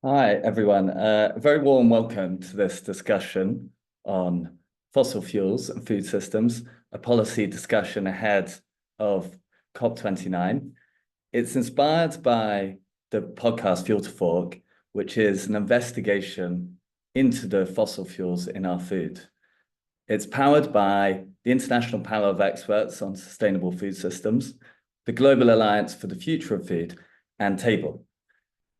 Hi, everyone. A very warm welcome to this discussion on fossil fuels and food systems, a policy discussion ahead of COP29. It's inspired by the podcast Fuel to Fork, which is an investigation into the fossil fuels in our food. It's powered by the International Panel of Experts on Sustainable Food Systems, the Global Alliance for the Future of Food, and Table.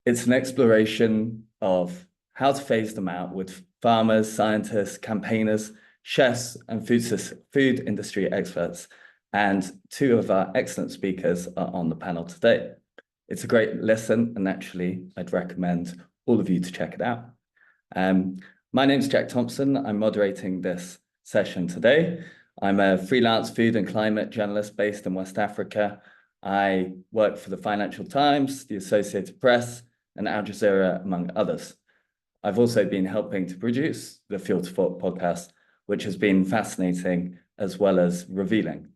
It's an exploration of how to phase them out with farmers, scientists, campaigners, chefs, and food industry experts. And two of our excellent speakers are on the panel today. It's a great listen, and naturally, I'd recommend all of you to check it out. My name's Jack Thompson. I'm moderating this session today. I'm a freelance food and climate journalist based in West Africa. I work for the Financial Times, the Associated Press, and Al Jazeera, among others. I've also been helping to produce the Fuel to Fork podcast, which has been fascinating as well as revealing.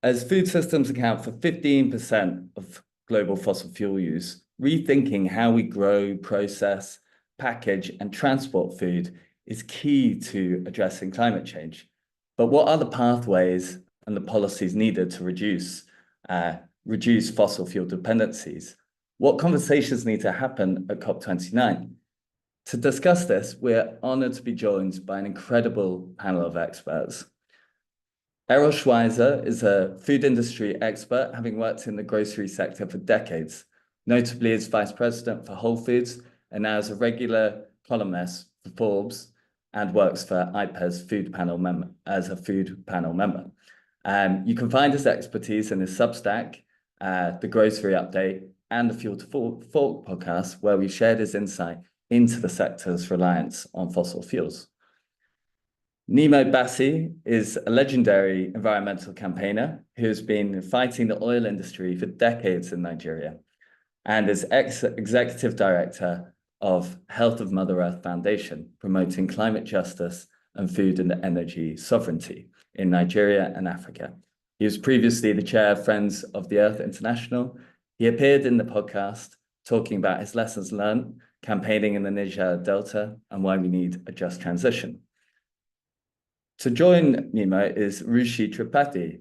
As food systems account for 15% of global fossil fuel use, rethinking how we grow, process, package, and transport food is key to addressing climate change. But what are the pathways and the policies needed to reduce fossil fuel dependencies? What conversations need to happen at COP29? To discuss this, we're honored to be joined by an incredible panel of experts. Errol Schweizer is a food industry expert, having worked in the grocery sector for decades, notably as vice president for Whole Foods, and now as a regular columnist for Forbes, and works for IPES-Food panel member as a food panel member. You can find his expertise in his Substack, The Grocery Update, and the Fuel to Fork podcast, where we shared his insight into the sector's reliance on fossil fuels. Nemo Bassi is a legendary environmental campaigner who has been fighting the oil industry for decades in Nigeria and is executive director of Health of Mother Earth Foundation, promoting climate justice and food and energy sovereignty in Nigeria and Africa. He was previously the chair of Friends of the Earth International. He appeared in the podcast talking about his lessons learned campaigning in the Niger Delta and why we need a just transition. To join Nemo is Ruchi Tripathi,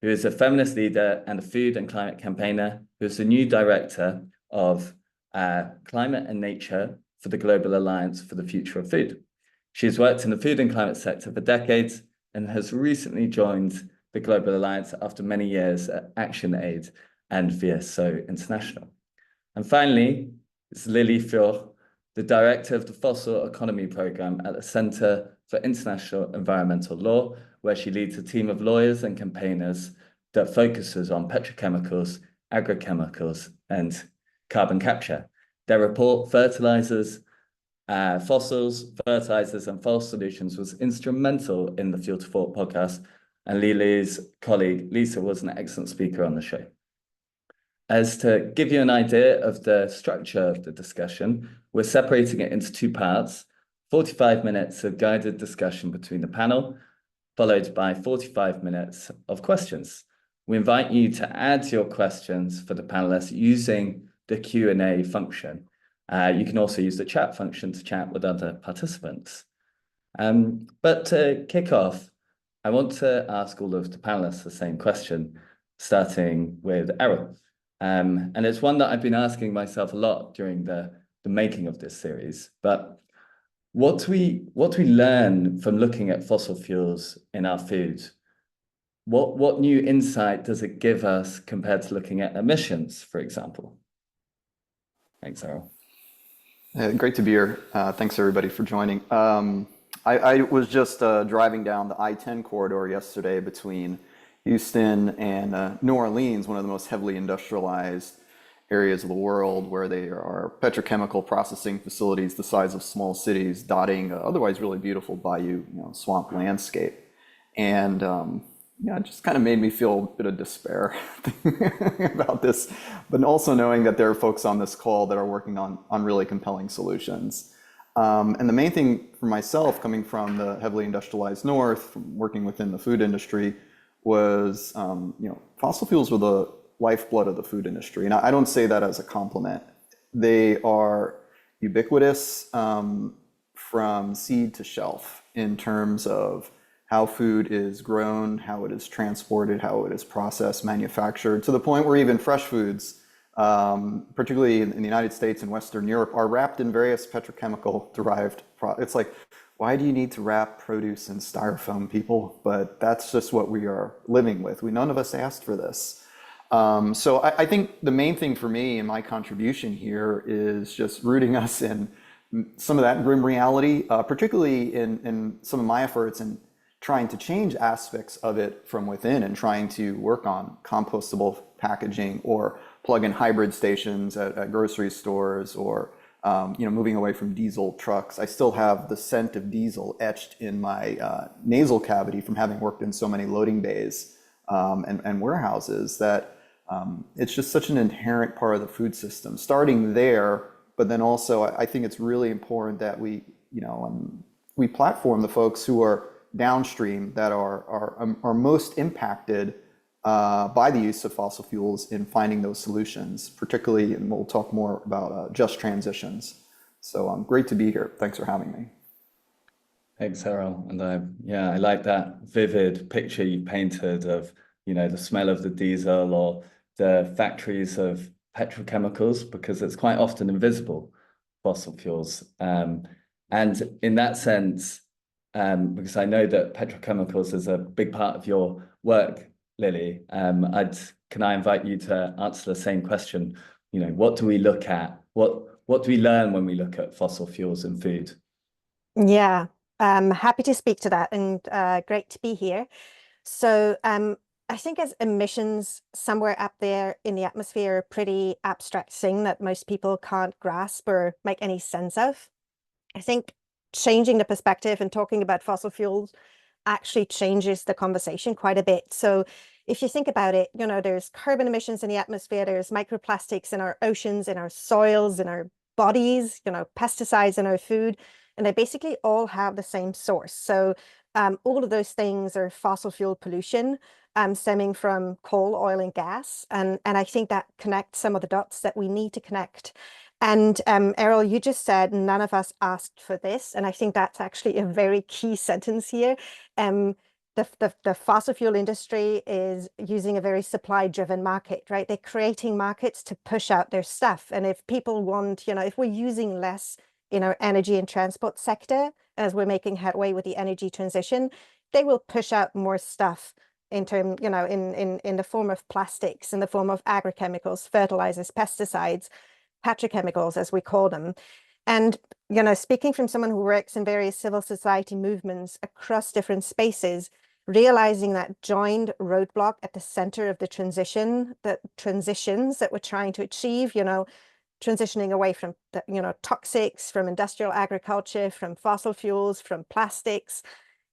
who is a feminist leader and a food and climate campaigner, who is the new director of Climate and Nature for the Global Alliance for the Future of Food. She has worked in the food and climate sector for decades and has recently joined the Global Alliance after many years at ActionAid and VSO International. And finally, it's Lily Fior, the director of the Fossil Economy Program at the Center for International Environmental Law, where she leads a team of lawyers and campaigners that focuses on petrochemicals, agrochemicals, and carbon capture. Their report, Fossils, Fertilizers, and False Solutions, was instrumental in the Fuel to Fork podcast, and Lily's colleague, Lisa, was an excellent speaker on the show. As to give you an idea of the structure of the discussion, we're separating it into two parts, 45 minutes of guided discussion between the panel, followed by 45 minutes of questions. We invite you to add your questions for the panelists using the Q&A function. You can also use the chat function to chat with other participants. But to kick off, I want to ask all of the panelists the same question, starting with Errol. And it's one that I've been asking myself a lot during the making of this series. But what we learn from looking at fossil fuels in our food, what new insight does it give us compared to looking at emissions, for example? Thanks, Errol. Great to be here. Thanks everybody for joining. I was just driving down the I-10 corridor yesterday between Houston and New Orleans, one of the most heavily industrialized areas of the world, where there are petrochemical processing facilities the size of small cities dotting otherwise really beautiful bayou, swamp landscape. And it just kind of made me feel a bit of despair about this, but also knowing that there are folks on this call that are working on really compelling solutions. And the main thing for myself, coming from the heavily industrialized North, working within the food industry, was fossil fuels were the lifeblood of the food industry. And I don't say that as a compliment. they are ubiquitous from seed to shelf in terms of how food is grown, how it is transported, how it is processed, manufactured, to the point where even fresh foods, particularly in the United States and Western Europe, are wrapped in various petrochemical derived products. It's like, why do you need to wrap produce in styrofoam, people? But that's just what we are living with. None of us asked for this. So I think the main thing for me and my contribution here is just rooting us in some of that grim reality, particularly in some of my efforts in trying to change aspects of it from within and trying to work on compostable packaging or plug-in hybrid stations at grocery stores or moving away from diesel trucks. I still have the scent of diesel etched in my nasal cavity from having worked in so many loading bays and warehouses that it's just such an inherent part of the food system. Starting there, but then also I think it's really important that we platform the folks who are downstream that are most impacted by the use of fossil fuels in finding those solutions, particularly, and we'll talk more about just transitions. So great to be here. Thanks for having me. Thanks, Errol. And I like that vivid picture you painted of, the smell of the diesel or the factories of petrochemicals, because it's quite often invisible, fossil fuels. And in that sense, because I know that petrochemicals is a big part of your work, Lily, can I invite you to answer the same question? What do we look at? What do we learn when we look at fossil fuels in food? Yeah, happy to speak to that, and great to be here. So I think as emissions somewhere up there in the atmosphere, are a pretty abstract thing that most people can't grasp or make any sense of. I think changing the perspective and talking about fossil fuels actually changes the conversation quite a bit. So if you think about it, there's carbon emissions in the atmosphere, there's microplastics in our oceans, in our soils, in our bodies, pesticides in our food, and they basically all have the same source. So all of those things are fossil fuel pollution stemming from coal, oil, and gas. And I think that connects some of the dots that we need to connect. And Errol, you just said none of us asked for this, and I think that's actually a very key sentence here. The fossil fuel industry is using a very supply-driven market, right? They're creating markets to push out their stuff. And if people want, if we're using less in our energy and transport sector, as we're making headway with the energy transition, they will push out more stuff in the form of plastics, in the form of agrochemicals, fertilizers, pesticides, petrochemicals, as we call them. And, speaking from someone who works in various civil society movements across different spaces, realizing that joined roadblock at the center of the transitions that we're trying to achieve, transitioning away from toxics, from industrial agriculture, from fossil fuels, from plastics.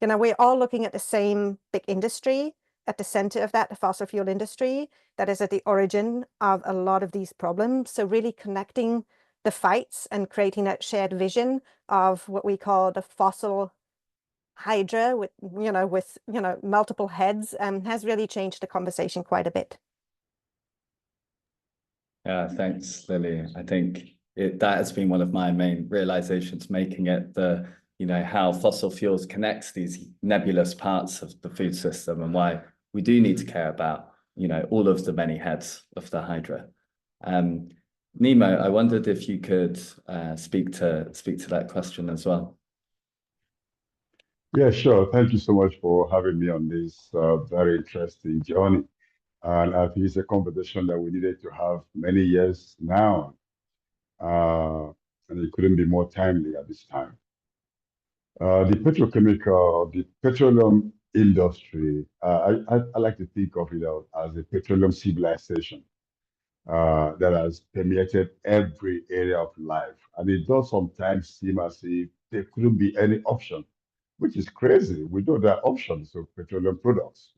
We're all looking at the same big industry at the center of that, the fossil fuel industry, that is at the origin of a lot of these problems. So really connecting the fights and creating that shared vision of what we call the fossil hydra with multiple heads has really changed the conversation quite a bit. Yeah, thanks, Lily. I think that has been one of my main realizations, making it how fossil fuels connects these nebulous parts of the food system and why we do need to care about, all of the many heads of the hydra. Nemo, I wondered if you could speak to that question as well. Yeah, sure. Thank you so much for having me on this very interesting journey. And I think it's a conversation that we needed to have many years now. And it couldn't be more timely at this time. The petroleum industry, I like to think of it as a petroleum civilization that has permeated every area of life. And it does sometimes seem as if there couldn't be any option, which is crazy. We know there are options of petroleum products,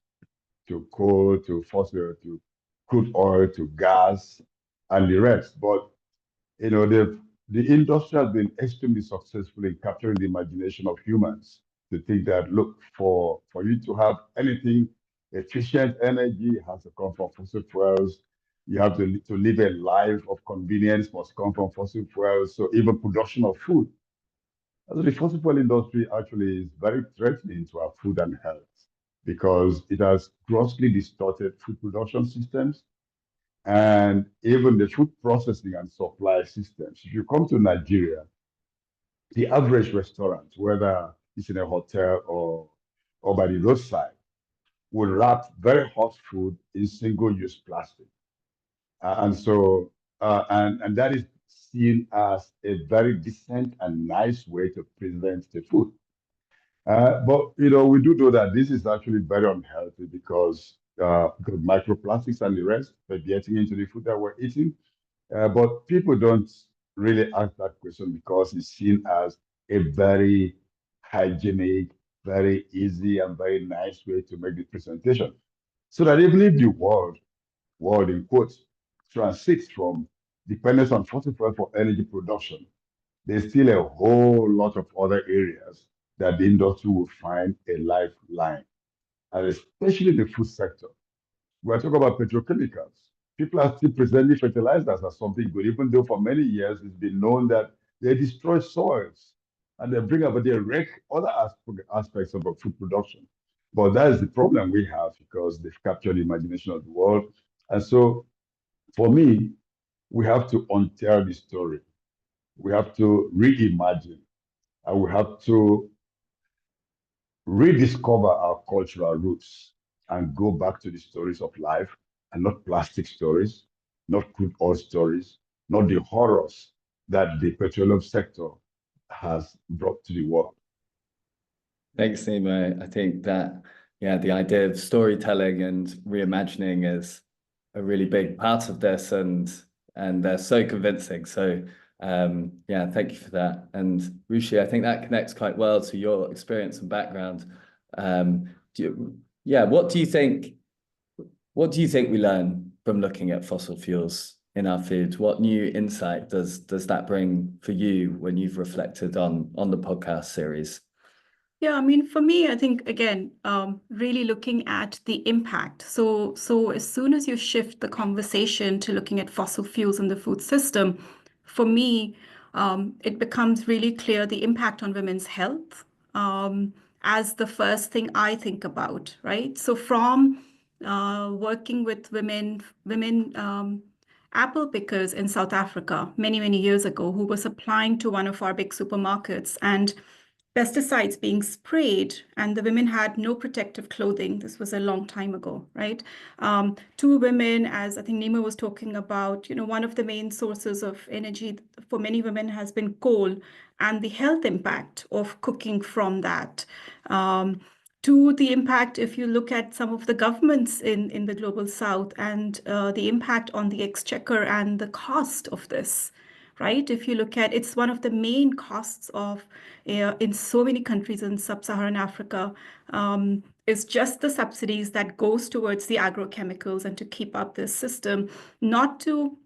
to coal, to fossil, to crude oil, to gas, and the rest. But the industry has been extremely successful in capturing the imagination of humans to think that, look, for you to have anything efficient energy, it has to come from fossil fuels. You have to live a life of convenience must come from fossil fuels. So even production of food. So the fossil fuel industry actually is very threatening to our food and health because it has grossly distorted food production systems and even the food processing and supply systems. If you come to Nigeria, the average restaurant, whether it's in a hotel or by the roadside, will wrap very hot food in single-use plastic. And that is seen as a very decent and nice way to present the food. But we do know that this is actually very unhealthy because microplastics and the rest are getting into the food that we're eating. But people don't really ask that question because it's seen as a very hygienic, very easy, and very nice way to make the presentation. So that even if the world in quotes, transits from dependence on fossil fuel for energy production, there's still a whole lot of other areas that the industry will find a lifeline, and especially the food sector. We're talking about petrochemicals. People are still presenting fertilizers as something good, even though for many years it's been known that they destroy soils and they wreck other aspects of our food production. But that is the problem we have because they've captured the imagination of the world. And so for me, we have to untell the story. We have to reimagine and we have to rediscover our cultural roots and go back to the stories of life and not plastic stories, not crude oil stories, not the horrors that the petroleum sector has brought to the world. Thanks, Nemo. I think that, yeah, the idea of storytelling and reimagining is a really big part of this, and they're so convincing. So, yeah, thank you for that. And Ruchi, I think that connects quite well to your experience and background. What do you think we learn from looking at fossil fuels in our food? What new insight does that bring for you when you've reflected on the podcast series? Yeah, I mean, for me, I think, again, really looking at the impact. So as soon as you shift the conversation to looking at fossil fuels in the food system, for me, it becomes really clear the impact on women's health as the first thing I think about, right? So from working with women apple pickers in South Africa many, many years ago who were supplying to one of our big supermarkets, and pesticides being sprayed, and the women had no protective clothing. This was a long time ago, right? Two women, as I think Nima was talking about, one of the main sources of energy for many women has been coal, and the health impact of cooking from that. To the impact, if you look at some of the governments in the global south and the impact on the exchequer and the cost of this, right? If you look at, it's one of the main costs of in so many countries in sub-Saharan Africa, is just the subsidies that goes towards the agrochemicals and to keep up this system, not to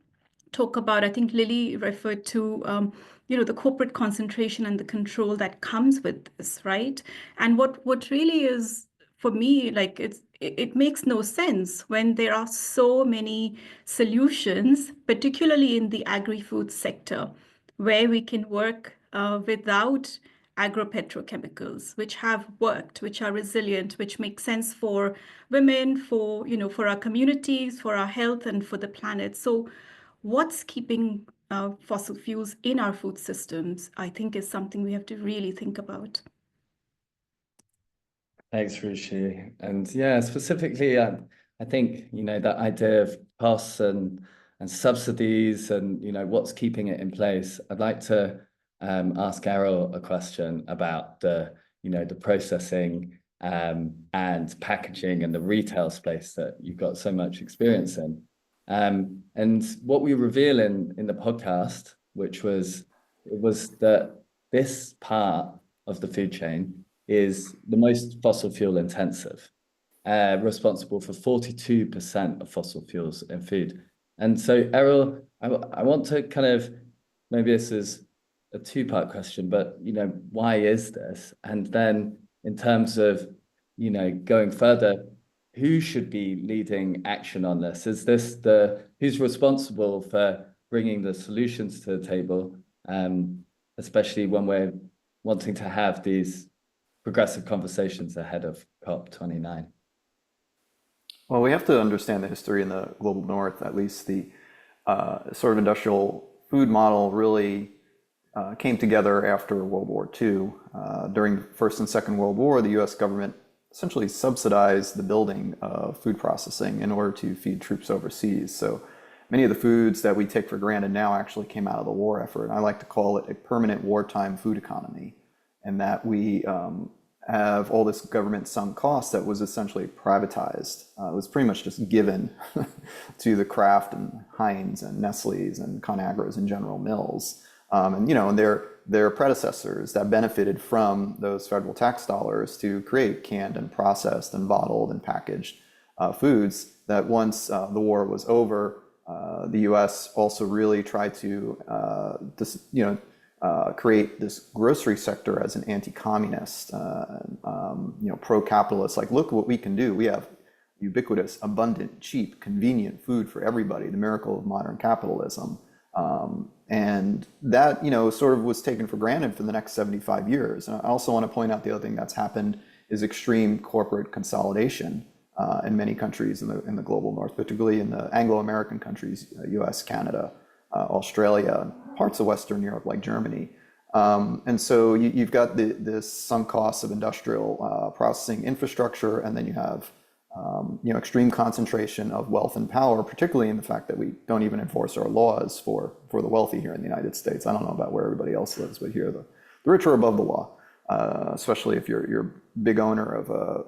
talk about, I think Lily referred to, the corporate concentration and the control that comes with this, right? And what really is, for me, like it makes no sense when there are so many solutions, particularly in the agri-food sector, where we can work without agropetrochemicals, which have worked, which are resilient, which make sense for women, for our communities, for our health, and for the planet. So what's keeping fossil fuels in our food systems, I think, is something we have to really think about. Thanks, Ruchi. And yeah, specifically, I think, that idea of costs and subsidies and, what's keeping it in place. I'd like to ask Errol a question about the processing and packaging and the retail space that you've got so much experience in. And what we reveal in the podcast, was that this part of the food chain is the most fossil fuel intensive, responsible for 42% of fossil fuels in food. And so, Errol, I want to kind of, maybe this is a two-part question, but why is this? And then in terms of going further, who should be leading action on this? Is this who's responsible for bringing the solutions to the table, especially when we're wanting to have these progressive conversations ahead of COP29? Well, we have to understand the history in the global north. At least the sort of industrial food model really came together after World War II. During the First and Second World War, the US government essentially subsidized the building of food processing in order to feed troops overseas. So many of the foods that we take for granted now actually came out of the war effort. And I like to call it a permanent wartime food economy, and that we have all this government sunk cost that was essentially privatized. It was pretty much just given to the Kraft and Heinz and Nestle's and ConAgros and General Mills. And their predecessors that benefited from those federal tax dollars to create canned and processed and bottled and packaged foods, that once the war was over, the US also really tried to create this grocery sector as an anti-communist, pro-capitalist. Like, look what we can do. We have ubiquitous, abundant, cheap, convenient food for everybody, the miracle of modern capitalism. And that, sort of was taken for granted for the next 75 years. And I also want to point out the other thing that's happened is extreme corporate consolidation in many countries in the global north, particularly in the Anglo-American countries, US, Canada, Australia, parts of Western Europe like Germany. And so you've got this sunk costs of industrial processing infrastructure, and then you have extreme concentration of wealth and power, particularly in the fact that we don't even enforce our laws for the wealthy here in the United States. I don't know about where everybody else lives, but here the rich are above the law, especially if you're a big owner of a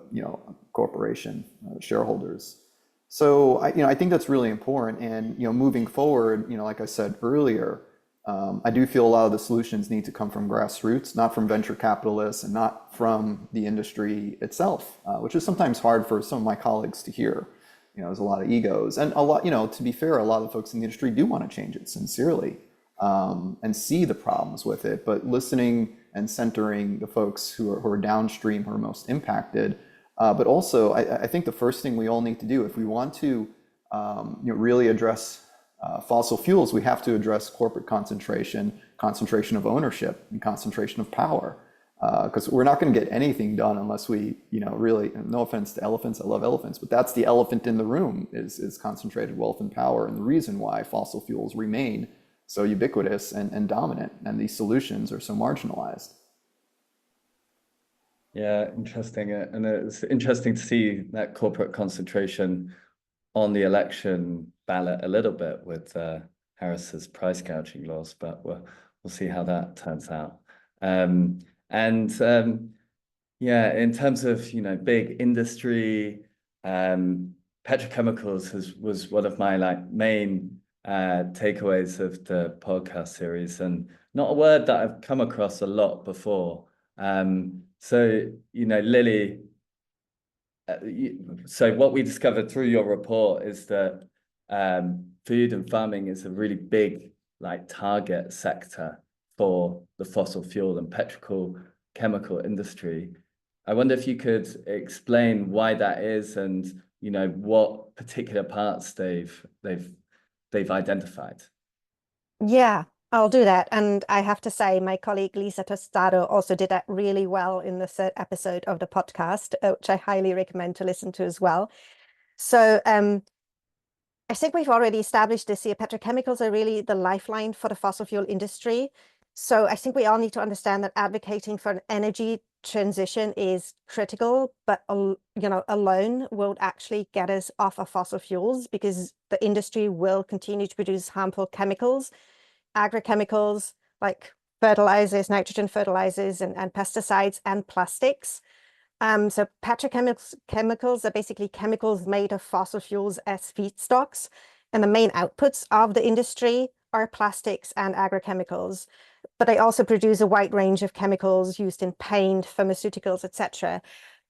corporation, shareholders. So I think that's really important. And moving forward, like I said earlier, I do feel a lot of the solutions need to come from grassroots, not from venture capitalists and not from the industry itself, which is sometimes hard for some of my colleagues to hear. There's a lot of egos, and a lot, to be fair, a lot of folks in the industry do want to change it sincerely and see the problems with it. But listening and centering the folks who are downstream, who are most impacted. But also, I think the first thing we all need to do if we want to really address fossil fuels, we have to address corporate concentration of ownership, and concentration of power. Because we're not going to get anything done unless we, really, no offense to elephants, I love elephants, but that's the elephant in the room is concentrated wealth and power, and the reason why fossil fuels remain so ubiquitous and dominant, and these solutions are so marginalized. Yeah, interesting. And it's interesting to see that corporate concentration on the election ballot a little bit with Harris's price gouging laws, but we'll see how that turns out. Yeah, in terms of big industry, petrochemicals was one of my main takeaways of the podcast series, and not a word that I've come across a lot before. So Lily, so what we discovered through your report is that food and farming is a really big target sector for the fossil fuel and petrochemical industry. I wonder if you could explain why that is, and what particular parts they've identified. Yeah, I'll do that. And I have to say, my colleague Lisa Tostado also did that really well in the third episode of the podcast, which I highly recommend to listen to as well. So I think we've already established this here. Petrochemicals are really the lifeline for the fossil fuel industry. So I think we all need to understand that advocating for an energy transition is critical, but alone won't actually get us off of fossil fuels, because the industry will continue to produce harmful chemicals, agrochemicals like fertilizers, nitrogen fertilizers, and pesticides, and plastics. So petrochemicals are basically chemicals made of fossil fuels as feedstocks, and the main outputs of the industry are plastics and agrochemicals. But they also produce a wide range of chemicals used in paint, pharmaceuticals, etc.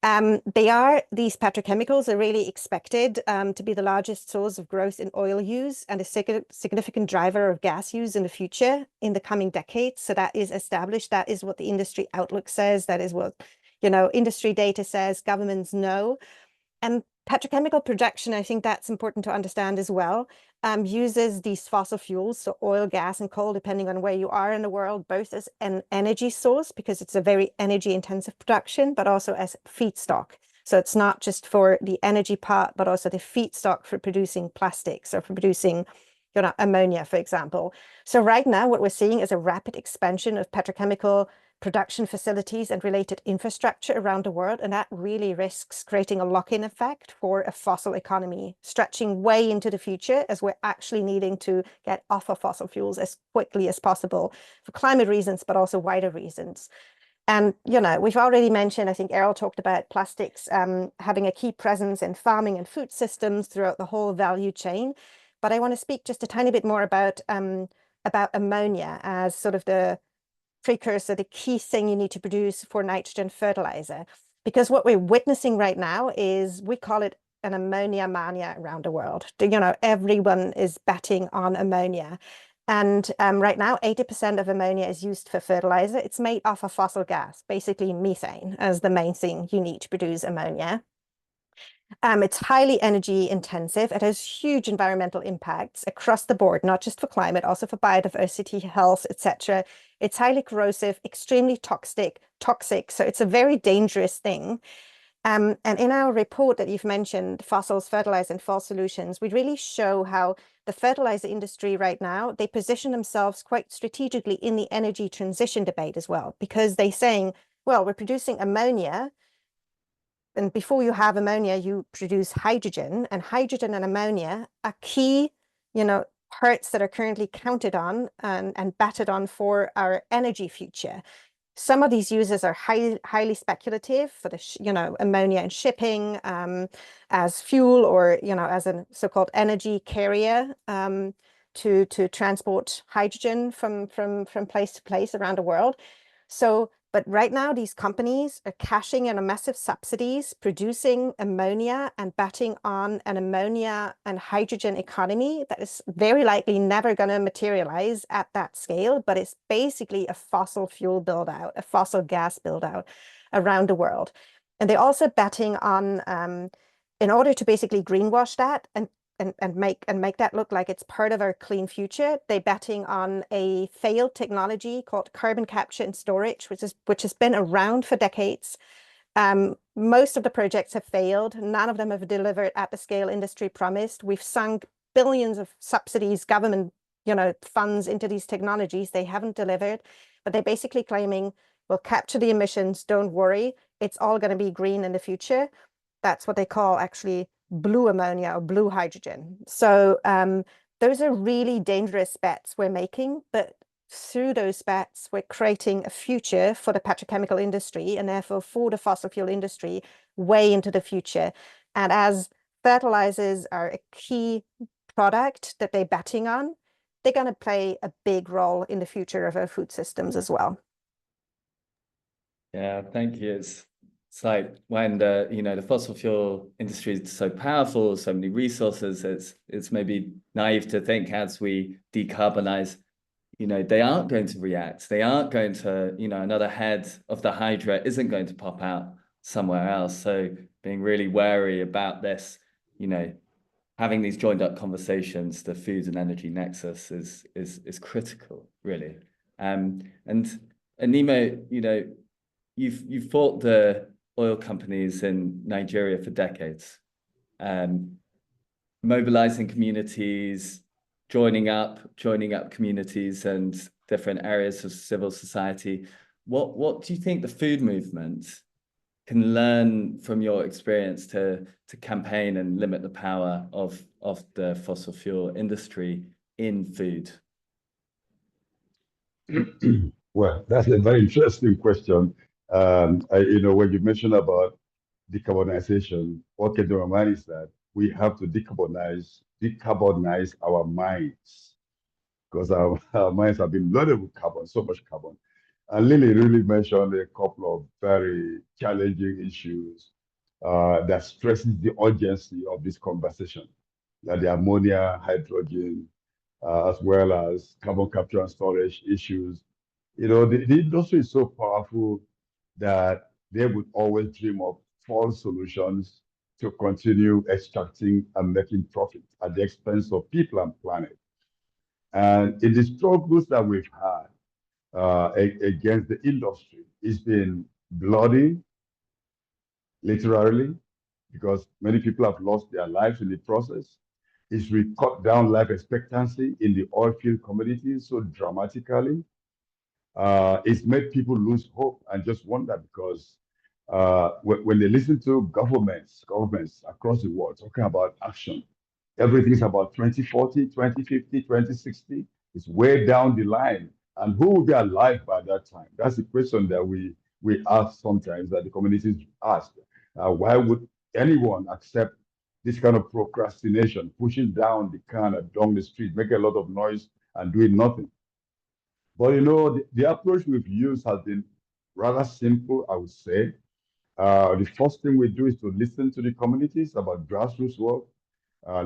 These petrochemicals are really expected to be the largest source of growth in oil use and a significant driver of gas use in the future, in the coming decades. So that is established. That is what the industry outlook says. That is what industry data says, governments know. And petrochemical production, I think that's important to understand as well, uses these fossil fuels, so oil, gas, and coal, depending on where you are in the world, both as an energy source, because it's a very energy intensive production, but also as feedstock. So it's not just for the energy part, but also the feedstock for producing plastics or for producing, ammonia, for example. So right now, what we're seeing is a rapid expansion of petrochemical production facilities and related infrastructure around the world. And that really risks creating a lock-in effect for a fossil economy, stretching way into the future as we're actually needing to get off of fossil fuels as quickly as possible for climate reasons, but also wider reasons. And, we've already mentioned, I think Errol talked about plastics having a key presence in farming and food systems throughout the whole value chain. But I want to speak just a tiny bit more about ammonia as sort of the precursor, the key thing you need to produce for nitrogen fertilizer. Because what we're witnessing right now is, we call it an ammonia mania around the world. Everyone is betting on ammonia. And right now, 80% of ammonia is used for fertilizer. It's made off of fossil gas, basically methane, as the main thing you need to produce ammonia. It's highly energy intensive. It has huge environmental impacts across the board, not just for climate, also for biodiversity, health, etc. It's highly corrosive, extremely toxic. So it's a very dangerous thing. And in our report that you've mentioned, Fossils, Fertilizer, and Fall Solutions, we really show how the fertilizer industry right now, they position themselves quite strategically in the energy transition debate as well, because they're saying, well, we're producing ammonia, and before you have ammonia, you produce hydrogen, and hydrogen and ammonia are key, parts that are currently counted on and batted on for our energy future. Some of these uses are highly speculative for the, ammonia and shipping as fuel, or, as a so-called energy carrier to transport hydrogen from place to place around the world. But right now, these companies are cashing in on massive subsidies, producing ammonia and betting on an ammonia and hydrogen economy that is very likely never going to materialize at that scale, but it's basically a fossil fuel build out, a fossil gas build out around the world. And they're also betting on, in order to basically greenwash that and make that look like it's part of our clean future, they're betting on a failed technology called carbon capture and storage, which has been around for decades. Most of the projects have failed. None of them have delivered at the scale industry promised. We've sunk billions of subsidies, government, funds into these technologies. They haven't delivered, but they're basically claiming, we'll capture the emissions, don't worry, it's all going to be green in the future. That's what they call actually blue ammonia or blue hydrogen. So those are really dangerous bets we're making, but through those bets, we're creating a future for the petrochemical industry and therefore for the fossil fuel industry way into the future. And as fertilizers are a key product that they're betting on, they're going to play a big role in the future of our food systems as well. Yeah, thank you. It's like when the fossil fuel industry is so powerful, so many resources, it's maybe naive to think as we decarbonize, they aren't going to react. They aren't going to, another head of the Hydra isn't going to pop out somewhere else. So being really wary about this, having these joined up conversations, the food and energy nexus is critical, really. And Nemo, you've fought the oil companies in Nigeria for decades, mobilizing communities, joining up communities and different areas of civil society. What do you think the food movement can learn from your experience to campaign and limit the power of the fossil fuel industry in food? Well, that's a very interesting question. When you mentioned about decarbonization, what came to my mind is that we have to decarbonize our minds, because our minds have been loaded with carbon, so much carbon. And Lily really mentioned a couple of very challenging issues that stresses the urgency of this conversation, like the ammonia, hydrogen, as well as carbon capture and storage issues. The industry is so powerful that they would always dream of false solutions to continue extracting and making profit at the expense of people and planet. And in the struggles that we've had against the industry, it's been bloody, literally, because many people have lost their lives in the process. It's cut down life expectancy in the oil field communities so dramatically. It's made people lose hope and just wonder because when they listen to governments across the world talking about action, everything's about 2040, 2050, 2060. It's way down the line. And who will be alive by that time? That's the question that we ask sometimes, that the communities ask. Why would anyone accept this kind of procrastination, pushing down the can down the street, making a lot of noise and doing nothing? But you know, the approach we've used has been rather simple, I would say. The first thing we do is to listen to the communities about grassroots work,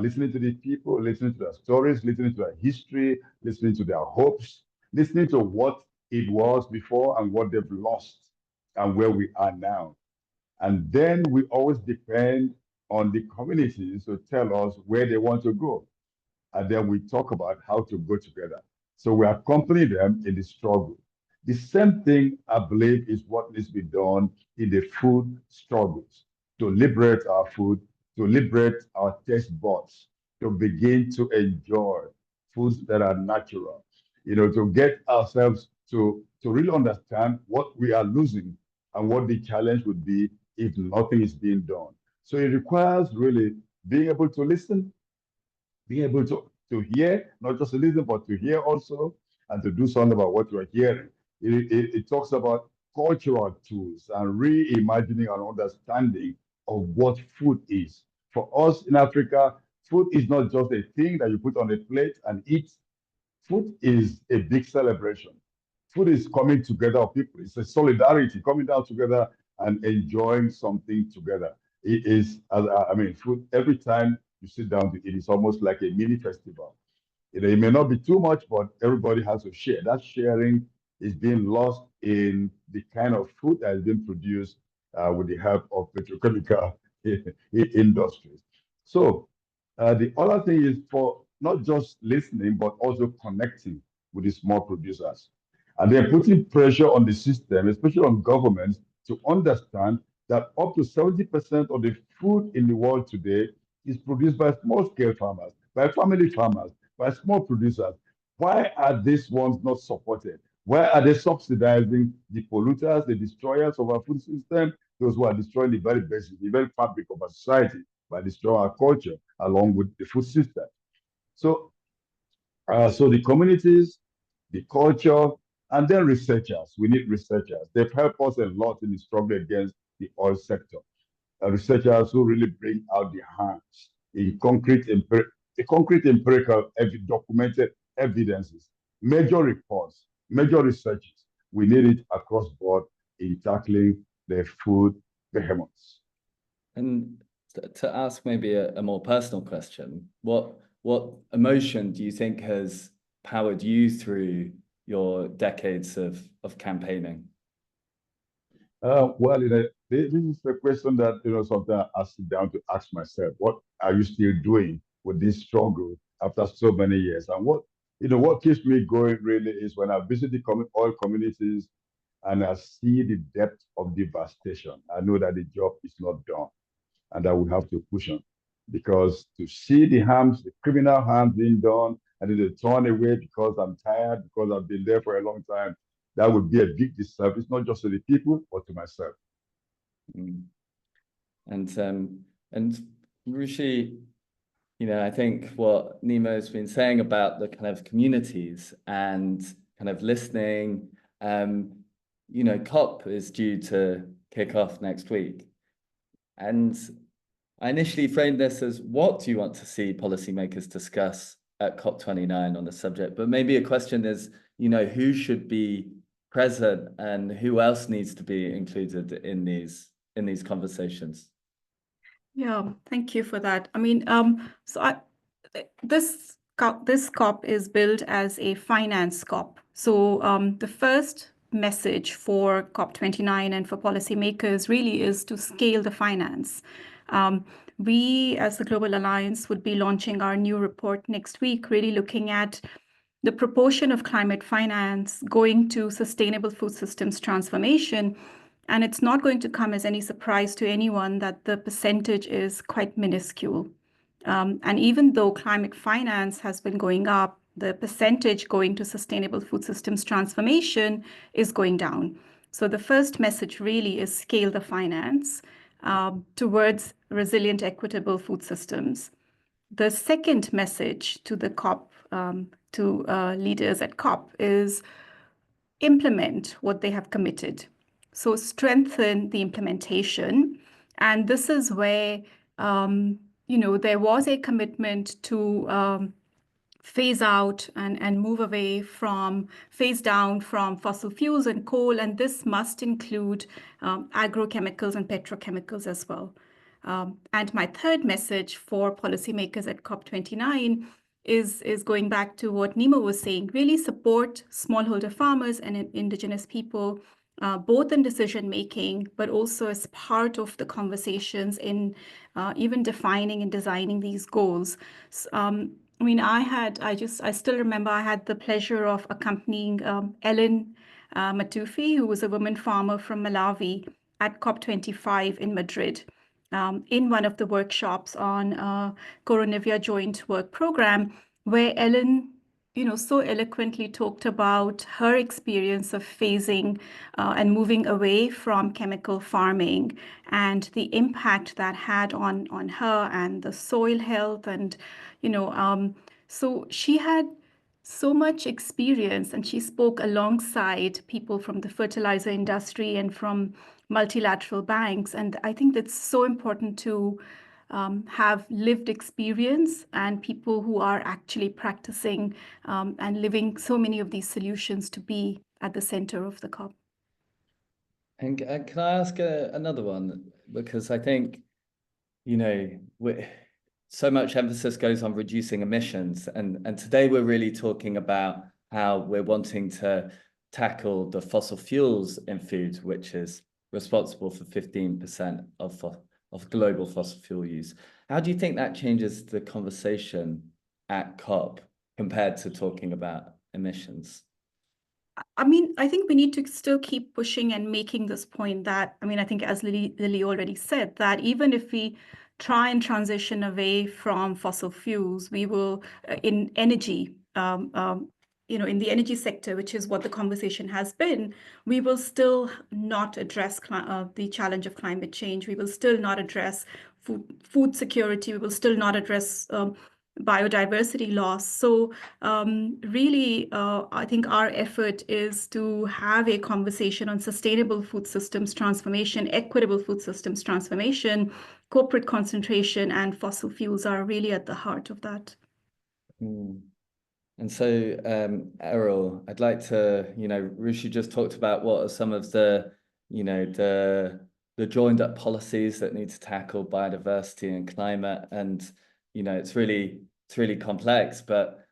listening to the people, listening to their stories, listening to their history, listening to their hopes, listening to what it was before and what they've lost and where we are now. And then we always depend on the communities to tell us where they want to go. And then we talk about how to go together. So we accompany them in the struggle. The same thing, I believe, is what needs to be done in the food struggles, to liberate our food, to liberate our taste buds, to begin to enjoy foods that are natural, you know, to get ourselves to really understand what we are losing and what the challenge would be if nothing is being done. So it requires really being able to listen, being able to hear, not just to listen, but to hear also, and to do something about what you're hearing. It talks about cultural tools and reimagining and understanding of what food is. For us in Africa, food is not just a thing that you put on a plate and eat. Food is a big celebration. Food is coming together of people. It's a solidarity, coming down together and enjoying something together. It is, I mean, food, every time you sit down to eat, it's almost like a mini festival. You know, it may not be too much, but everybody has to share. That sharing is being lost in the kind of food that is being produced with the help of petrochemical industries. So the other thing is for not just listening, but also connecting with the small producers. And they're putting pressure on the system, especially on governments, to understand that up to 70% of the food in the world today is produced by small-scale farmers, by family farmers, by small producers. Why are these ones not supported? Why are they subsidizing the polluters, the destroyers of our food system, those who are destroying the very basic, the very fabric of our society by destroying our culture along with the food system? So, so the communities, the culture, and then researchers. We need researchers. They've helped us a lot in the struggle against the oil sector. Researchers who really bring out the hands in concrete empirical documented evidences, major reports, major researches. We need it across board in tackling the food behemoths. And to ask maybe a more personal question, what emotion do you think has powered you through your decades of campaigning? Well, you know, this is a question that, you know, sometimes I sit down to ask myself, what are you still doing with this struggle after so many years? And what, you know, what keeps me going really is when I visit the oil communities and I see the depth of devastation. I know that the job is not done and that we have to push on, because to see the harms, the criminal harms being done, and then they turn away because I'm tired, because I've been there for a long time, that would be a big disservice, not just to the people, but to myself. And Rushi, you know, I think what Nemo's been saying about the kind of communities and kind of listening, you know, COP is due to kick off next week. And I initially framed this as, what do you want to see policymakers discuss at COP29 on the subject? But maybe a question is, you know, who should be present and who else needs to be included in these conversations? Yeah, thank you for that. I mean, this COP is billed as a finance COP. So the first message for COP29 and for policymakers really is to scale the finance. We, as the Global Alliance, would be launching our new report next week, really looking at the proportion of climate finance going to sustainable food systems transformation. And it's not going to come as any surprise to anyone that the percentage is quite minuscule. And even though climate finance has been going up, the percentage going to sustainable food systems transformation is going down. So the first message really is scale the finance towards resilient, equitable food systems. The second message to the COP, leaders at COP, is implement what they have committed. So strengthen the implementation. And this is where, there was a commitment to phase out and move away from, phase down from fossil fuels and coal. And this must include agrochemicals and petrochemicals as well. And my third message for policymakers at COP29 is going back to what Nima was saying, really support smallholder farmers and indigenous people, both in decision making, but also as part of the conversations in even defining and designing these goals. I still remember I had the pleasure of accompanying Ellen Matufi, who was a woman farmer from Malawi, at COP25 in Madrid, in one of the workshops on Coronavia Joint Work Program, where Ellen, so eloquently talked about her experience of phasing and moving away from chemical farming and the impact that had on her and the soil health. And, so she had so much experience, and she spoke alongside people from the fertilizer industry and from multilateral banks. And I think that's so important to have lived experience and people who are actually practicing and living so many of these solutions to be at the center of the COP. And can I ask another one? Because I think, so much emphasis goes on reducing emissions. And today we're really talking about how we're wanting to tackle the fossil fuels in food, which is responsible for 15% of global fossil fuel use. How do you think that changes the conversation at COP compared to talking about emissions? I think we need to still keep pushing and making this point that, I think as Lily already said, that even if we try and transition away from fossil fuels, we will, in energy, in the energy sector, which is what the conversation has been, we will still not address the challenge of climate change. We will still not address food security. We will still not address biodiversity loss. So really, I think our effort is to have a conversation on sustainable food systems transformation, equitable food systems transformation. Corporate concentration and fossil fuels are really at the heart of that. And so, Errol, I'd like to, Rishi just talked about what are some of the, the joined up policies that need to tackle biodiversity and climate. And, it's really complex, but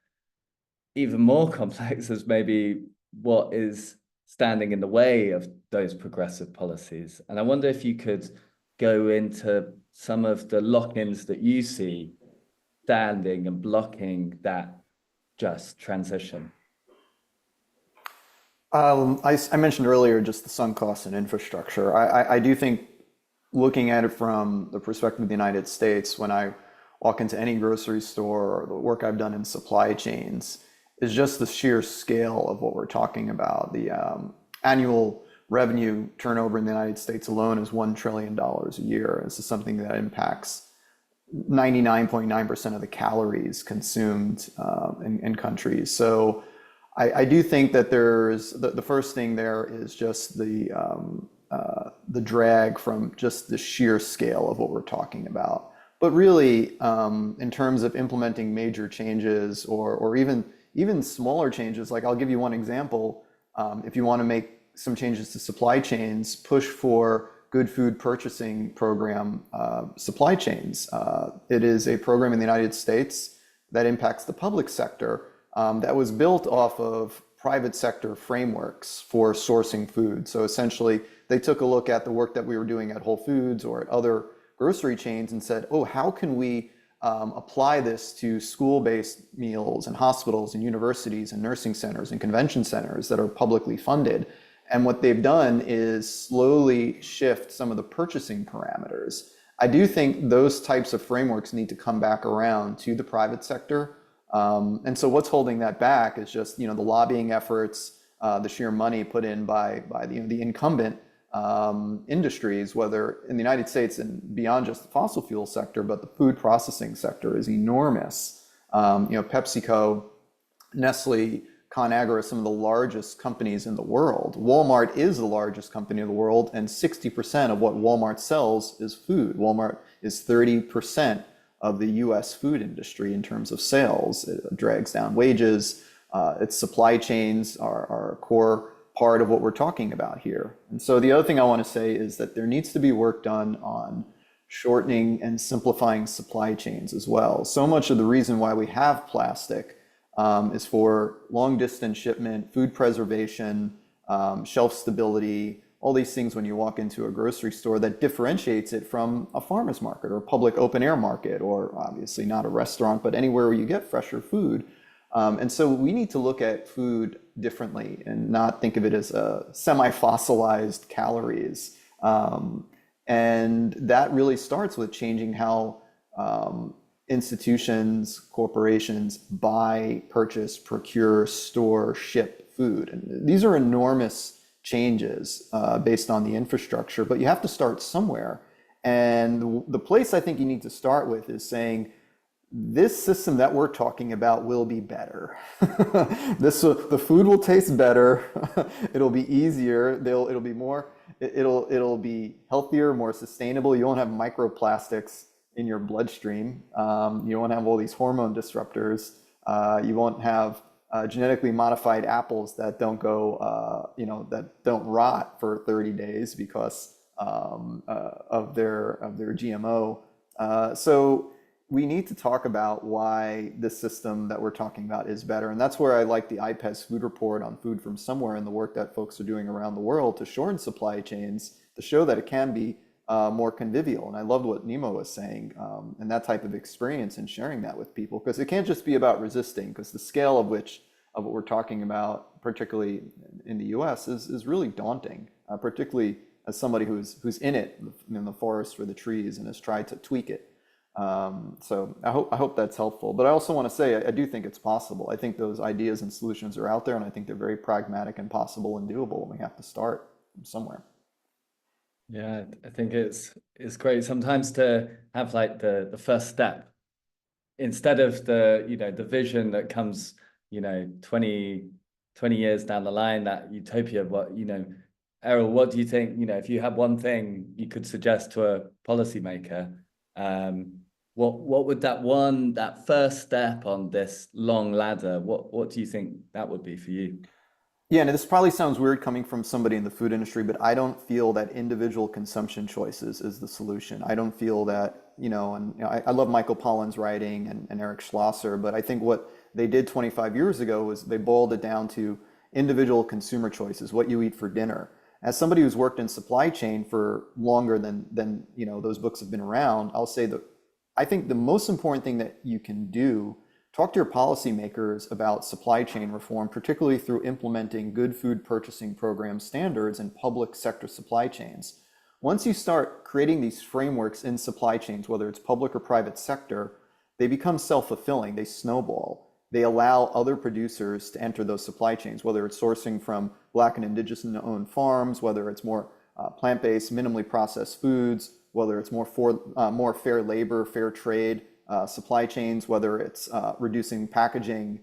even more complex is maybe what is standing in the way of those progressive policies. And I wonder if you could go into some of the lock-ins that you see standing and blocking that just transition. I mentioned earlier just the sunk costs in infrastructure. I do think, looking at it from the perspective of the United States, when I walk into any grocery store or the work I've done in supply chains, is just the sheer scale of what we're talking about. The annual revenue turnover in the United States alone is $1 trillion a year. This is something that impacts 99.9% of the calories consumed in countries. So I do think that there's the first thing there is just the drag from just the sheer scale of what we're talking about. But really, in terms of implementing major changes or even smaller changes, like I'll give you one example. If you want to make some changes to supply chains, push for Good Food Purchasing Program supply chains. It is a program in the United States that impacts the public sector that was built off of private sector frameworks for sourcing food. So essentially, they took a look at the work that we were doing at Whole Foods or at other grocery chains and said, oh, how can we apply this to school-based meals and hospitals and universities and nursing centers and convention centers that are publicly funded? And what they've done is slowly shift some of the purchasing parameters. I do think those types of frameworks need to come back around to the private sector. And so what's holding that back is just, the lobbying efforts, the sheer money put in by the incumbent industries, whether in the United States and beyond just the fossil fuel sector, but the food processing sector is enormous. PepsiCo, Nestle, ConAgra, some of the largest companies in the world. Walmart is the largest company in the world, and 60% of what Walmart sells is food. Walmart is 30% of the US food industry in terms of sales. It drags down wages. Its supply chains are a core part of what we're talking about here. And so the other thing I want to say is that there needs to be work done on shortening and simplifying supply chains as well. So much of the reason why we have plastic is for long distance shipment, food preservation, shelf stability, all these things when you walk into a grocery store that differentiates it from a farmer's market or a public open air market, or obviously not a restaurant, but anywhere where you get fresher food. And so we need to look at food differently and not think of it as semi-fossilized calories. And that really starts with changing how institutions, corporations buy, purchase, procure, store, ship food. And these are enormous changes based on the infrastructure, but you have to start somewhere. And the place I think you need to start with is saying, this system that we're talking about will be better. The food will taste better. It'll be easier. It'll be more. It'll be healthier, more sustainable. You won't have microplastics in your bloodstream. You won't have all these hormone disruptors. You won't have genetically modified apples that don't go, that don't rot for 30 days because of their GMO. So we need to talk about why the system that we're talking about is better. And that's where I like the IPES-Food report on food from somewhere and the work that folks are doing around the world to shorten supply chains, to show that it can be more convivial. And I loved what Nemo was saying, and that type of experience and sharing that with people, because it can't just be about resisting, because the scale of what we're talking about, particularly in the US, is really daunting, particularly as somebody who's in it, in the forest or the trees, and has tried to tweak it. So I hope that's helpful. But I also want to say, I do think it's possible. I think those ideas and solutions are out there, and I think they're very pragmatic and possible and doable. And we have to start from somewhere. Yeah, I think it's great sometimes to have like the first step instead of the vision that comes 20 years down the line, that utopia. What Errol, what do you think, if you had one thing you could suggest to a policymaker, what would that first step on this long ladder, what do you think that would be for you? Yeah, and this probably sounds weird coming from somebody in the food industry, but I don't feel that individual consumption choices is the solution. I don't feel that, I love Michael Pollan's writing and Eric Schlosser, but I think what they did 25 years ago was they boiled it down to individual consumer choices, what you eat for dinner. As somebody who's worked in supply chain for longer than those books have been around, I'll say that I think the most important thing that you can do, talk to your policymakers about supply chain reform, particularly through implementing good food purchasing program standards in public sector supply chains. Once you start creating these frameworks in supply chains, whether it's public or private sector, they become self-fulfilling, they snowball. They allow other producers to enter those supply chains, whether it's sourcing from Black and Indigenous-owned farms, whether it's more plant-based, minimally processed foods, whether it's more fair labor, fair trade supply chains, whether it's reducing packaging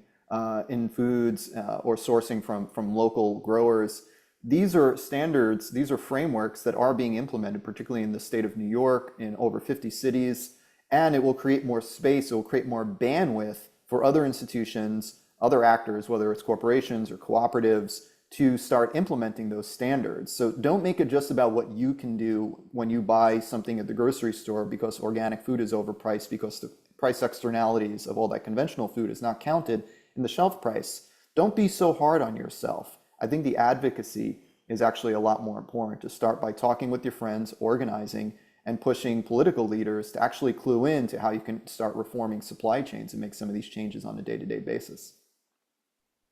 in foods or sourcing from local growers. These are standards, these are frameworks that are being implemented, particularly in the state of New York, in over 50 cities, and it will create more space, it will create more bandwidth for other institutions, other actors, whether it's corporations or cooperatives, to start implementing those standards. So don't make it just about what you can do when you buy something at the grocery store because organic food is overpriced, because the price externalities of all that conventional food is not counted in the shelf price. Don't be so hard on yourself. I think the advocacy is actually a lot more important, to start by talking with your friends, organizing, and pushing political leaders to actually clue in to how you can start reforming supply chains and make some of these changes on a day-to-day basis.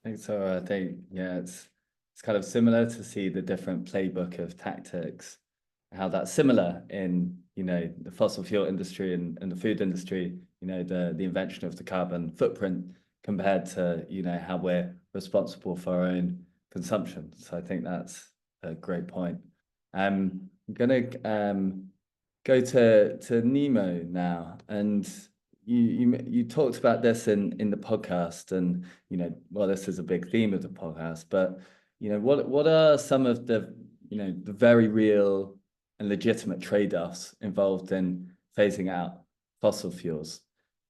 I think so. I think, yeah, it's kind of similar to see the different playbook of tactics, how that's similar in, the fossil fuel industry and the food industry, the invention of the carbon footprint compared to, how we're responsible for our own consumption. So I think that's a great point. I'm gonna go to Nemo now, and you talked about this in the podcast, and well, this is a big theme of the podcast, but what are some of the the very real and legitimate trade-offs involved in phasing out fossil fuels?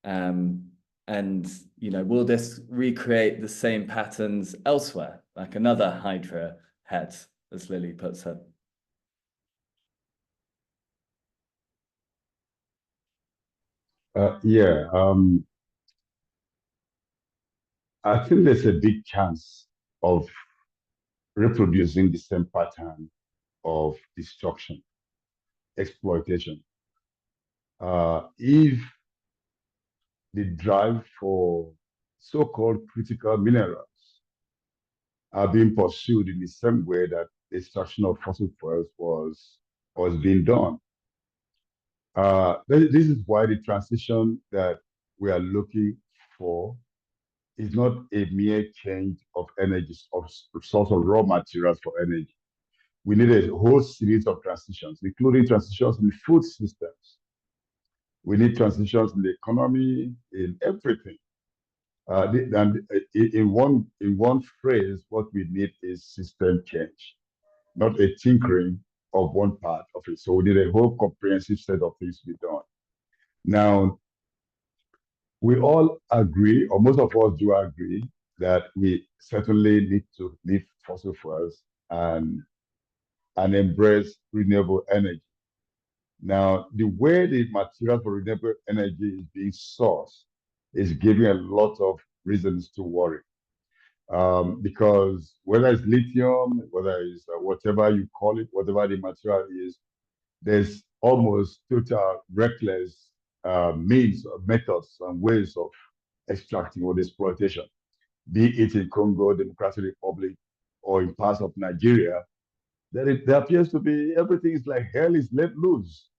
And will this recreate the same patterns elsewhere, like another Hydra head, as Lily puts it? Yeah, I think there's a big chance of reproducing the same pattern of destruction, exploitation. If the drive for so-called critical minerals are being pursued in the same way that the extraction of fossil fuels was being done. This is why the transition that we are looking for is not a mere change of energy, of source of raw materials for energy. We need a whole series of transitions, including transitions in the food systems. We need transitions in the economy, in everything. And in one phrase, what we need is system change, not a tinkering of one part of it. So we need a whole comprehensive set of things to be done. Now, we all agree, or most of us do agree, that we certainly need to leave fossil fuels and embrace renewable energy. Now, the way the material for renewable energy is being sourced is giving a lot of reasons to worry. Because whether it's lithium, whether it's whatever you call it, whatever the material is, there's almost total reckless means, methods, and ways of extracting or exploitation, be it in Congo, Democratic Republic, or in parts of Nigeria. There appears to be everything is like hell is let loose.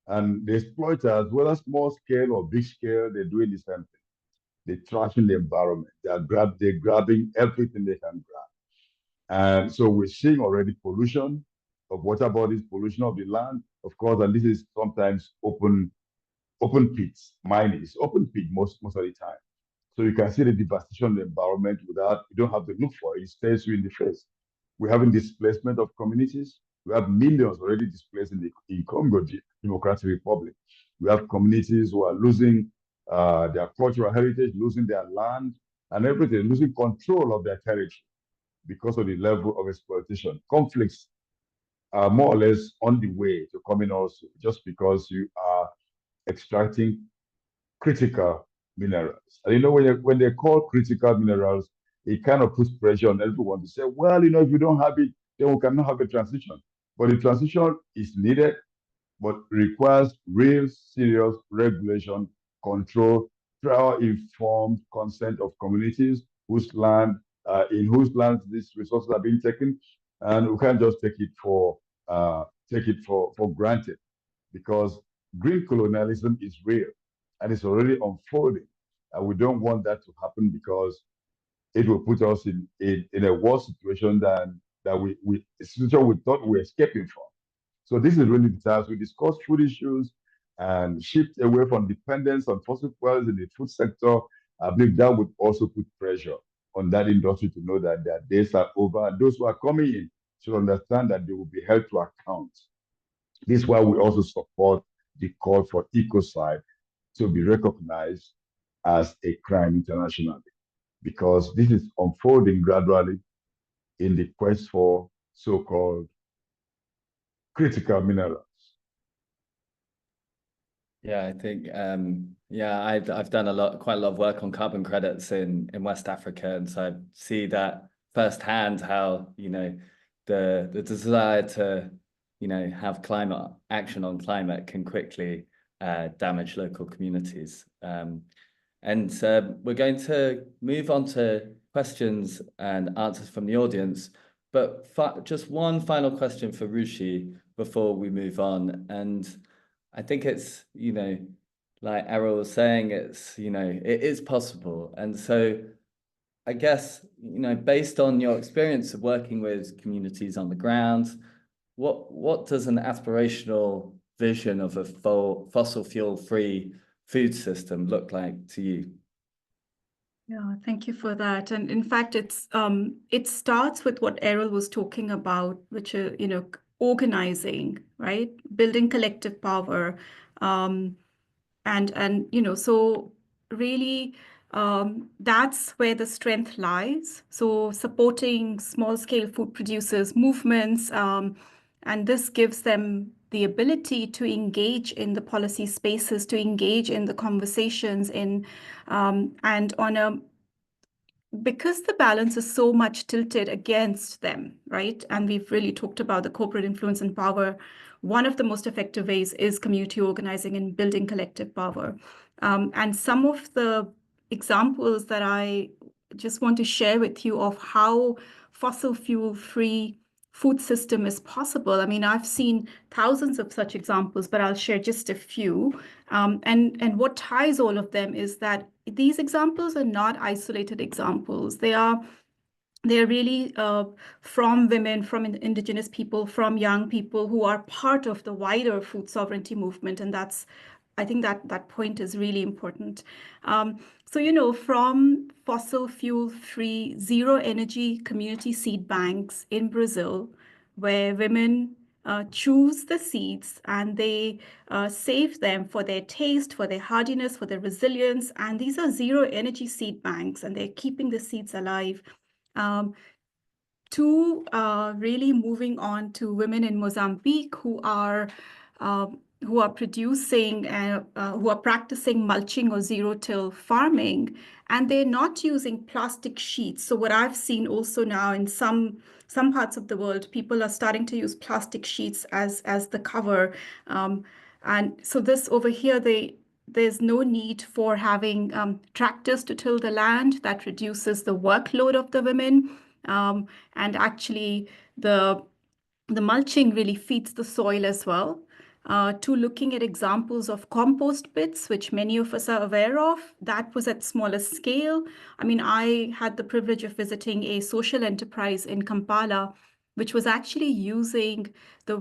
And the exploiters, whether small scale or big scale, they're doing the same thing. They're trashing the environment. They're grabbing everything they can grab. And so we're seeing already pollution of water bodies, pollution of the land, of course, and this is sometimes open pits, mining. It's open pit most of the time. So you can see the devastation of the environment without, you don't have to look for it. It stares you in the face. We're having displacement of communities. We have millions already displaced in Congo, Democratic Republic. We have communities who are losing their cultural heritage, losing their land and everything, losing control of their territory because of the level of exploitation. Conflicts are more or less on the way to coming also, just because you are extracting critical minerals. And when they call critical minerals, it kind of puts pressure on everyone to say, well, if you don't have it, then we cannot have a transition. But the transition is needed, but requires real serious regulation, control, prior informed consent of communities in whose lands these resources are being taken, and we can't just take it for granted, because green colonialism is real and it's already unfolding, and we don't want that to happen because it will put us in a worse situation than a situation we thought we were escaping from. So this is really the time we discuss food issues and shift away from dependence on fossil fuels in the food sector. I believe that would also put pressure on that industry to know that their days are over. And those who are coming in should understand that they will be held to account. This is why we also support the call for ecocide to be recognized as a crime internationally, because this is unfolding gradually in the quest for so-called critical minerals. Yeah, I think I've done quite a lot of work on carbon credits in West Africa, and so I see that firsthand how the desire to have climate action on climate can quickly damage local communities. And we're going to move on to questions and answers from the audience, but just one final question for Ruchi before we move on. And I think it's, like Errol was saying, it's, it is possible. And so I guess, based on your experience of working with communities on the ground, what does an aspirational vision of a fossil fuel-free food system look like to you? Yeah, thank you for that. And in fact, it starts with what Errol was talking about, which is, organizing, right? Building collective power. So really, that's where the strength lies. So supporting small-scale food producers, movements, and this gives them the ability to engage in the policy spaces, to engage in the conversations, because the balance is so much tilted against them, right? And we've really talked about the corporate influence and power. One of the most effective ways is community organizing and building collective power. And some of the examples that I just want to share with you of how fossil fuel-free food system is possible. I mean, I've seen thousands of such examples, but I'll share just a few. And what ties all of them is that these examples are not isolated examples. They're really from women, from indigenous people, from young people who are part of the wider food sovereignty movement. And I think that point is really important. So, from fossil fuel-free, zero-energy community seed banks in Brazil, where women choose the seeds and they save them for their taste, for their hardiness, for their resilience. And these are zero-energy seed banks, and they're keeping the seeds alive. To really moving on to women in Mozambique who are producing, who are practicing mulching or zero-till farming, and they're not using plastic sheets. So what I've seen also now in some parts of the world, people are starting to use plastic sheets as the cover. And so this over here, there's no need for having tractors to till the land. That reduces the workload of the women. And actually, the mulching really feeds the soil as well. To looking at examples of compost pits, which many of us are aware of, that was at smaller scale. I mean, I had the privilege of visiting a social enterprise in Kampala, which was actually using the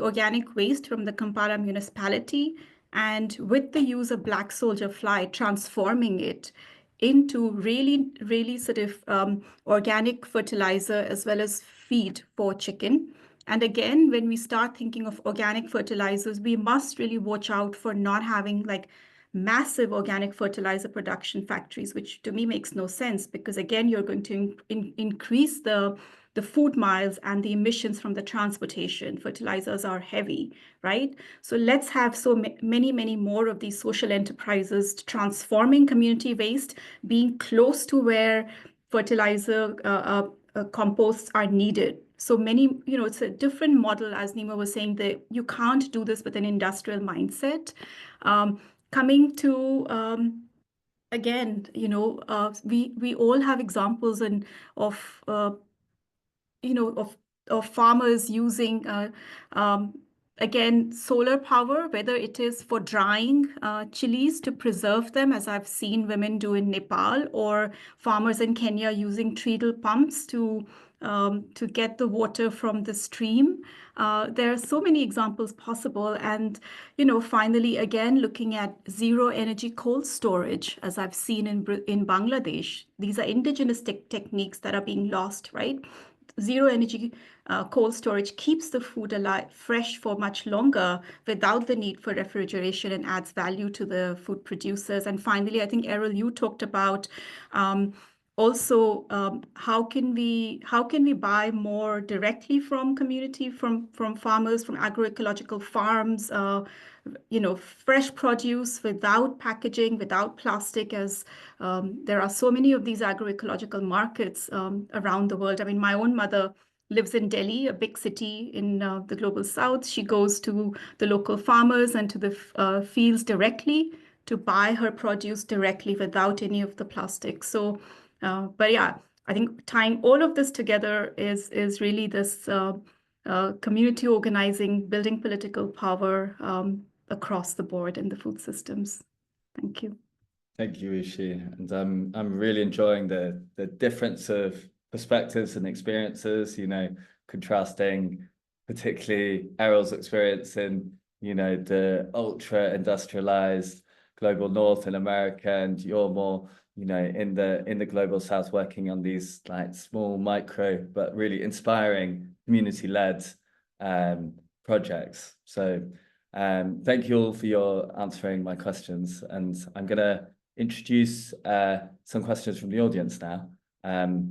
organic waste from the Kampala municipality, and with the use of black soldier fly, transforming it into really, really sort of organic fertilizer as well as feed for chicken. And again, when we start thinking of organic fertilizers, we must really watch out for not having like massive organic fertilizer production factories, which to me makes no sense, because again, you're going to increase the food miles and the emissions from the transportation. Fertilizers are heavy, right? So let's have so many, many more of these social enterprises transforming community waste, being close to where fertilizer composts are needed. So many, it's a different model, as Nima was saying, that you can't do this with an industrial mindset. Coming to again, we all have examples of farmers using again solar power, whether it is for drying chilies to preserve them, as I've seen women do in Nepal, or farmers in Kenya using treadle pumps to get the water from the stream. There are so many examples possible. And, finally, again, looking at zero energy cold storage, as I've seen in Bangladesh. These are indigenous techniques that are being lost, right? Zero energy cold storage keeps the food alive, fresh for much longer without the need for refrigeration, and adds value to the food producers. And finally, I think, Errol, you talked about also, how can we buy more directly from community, from farmers, from agroecological farms, fresh produce without packaging, without plastic, as there are so many of these agroecological markets around the world. I mean, my own mother lives in Delhi, a big city in the global south. She goes to the local farmers and to the fields directly to buy her produce directly without any of the plastic. So, but yeah, I think tying all of this together is really this community organizing, building political power across the board in the food systems. Thank you. Thank you, Ishi. And I'm really enjoying the difference of perspectives and experiences, contrasting particularly Errol's experience in, the ultra industrialized global north in America, and you're more, in the global south, working on these like small micro, but really inspiring community-led projects. So thank you all for your answering my questions. And I'm gonna introduce some questions from the audience now.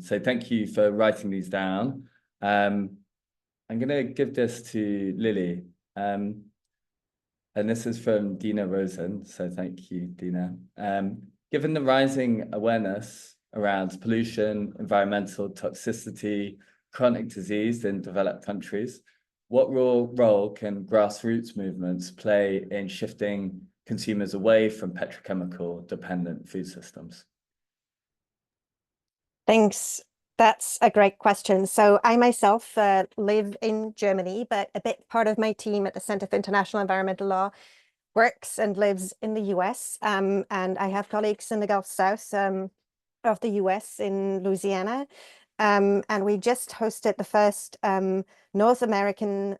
So thank you for writing these down. I'm going to give this to Lily. And this is from Dina Rosen. So thank you, Dina. Given the rising awareness around pollution, environmental toxicity, chronic disease in developed countries, what role can grassroots movements play in shifting consumers away from petrochemical dependent food systems? Thanks. That's a great question. So I myself live in Germany, but a big part of my team at the Center for International Environmental Law works and lives in the US. And I have colleagues in the Gulf South of the US in Louisiana. And we just hosted the first North American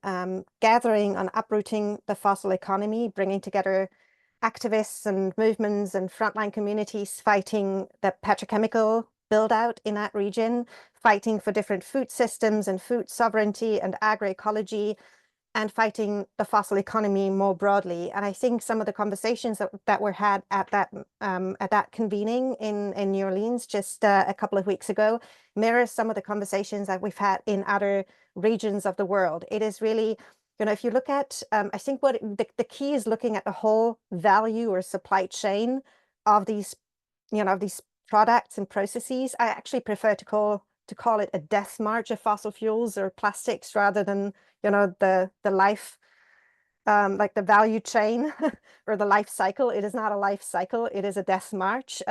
gathering on uprooting the fossil economy, bringing together activists and movements and frontline communities fighting the petrochemical build out in that region, fighting for different food systems and food sovereignty and agroecology, and fighting the fossil economy more broadly. And I think some of the conversations that were had at that convening in New Orleans just a couple of weeks ago mirrors some of the conversations that we've had in other regions of the world. It is really, if you look at, I think what the key is looking at the whole value or supply chain of these, these products and processes. I actually prefer to call it a death march of fossil fuels or plastics rather than, the life, like the value chain or the life cycle. It is not a life cycle. It is a death march.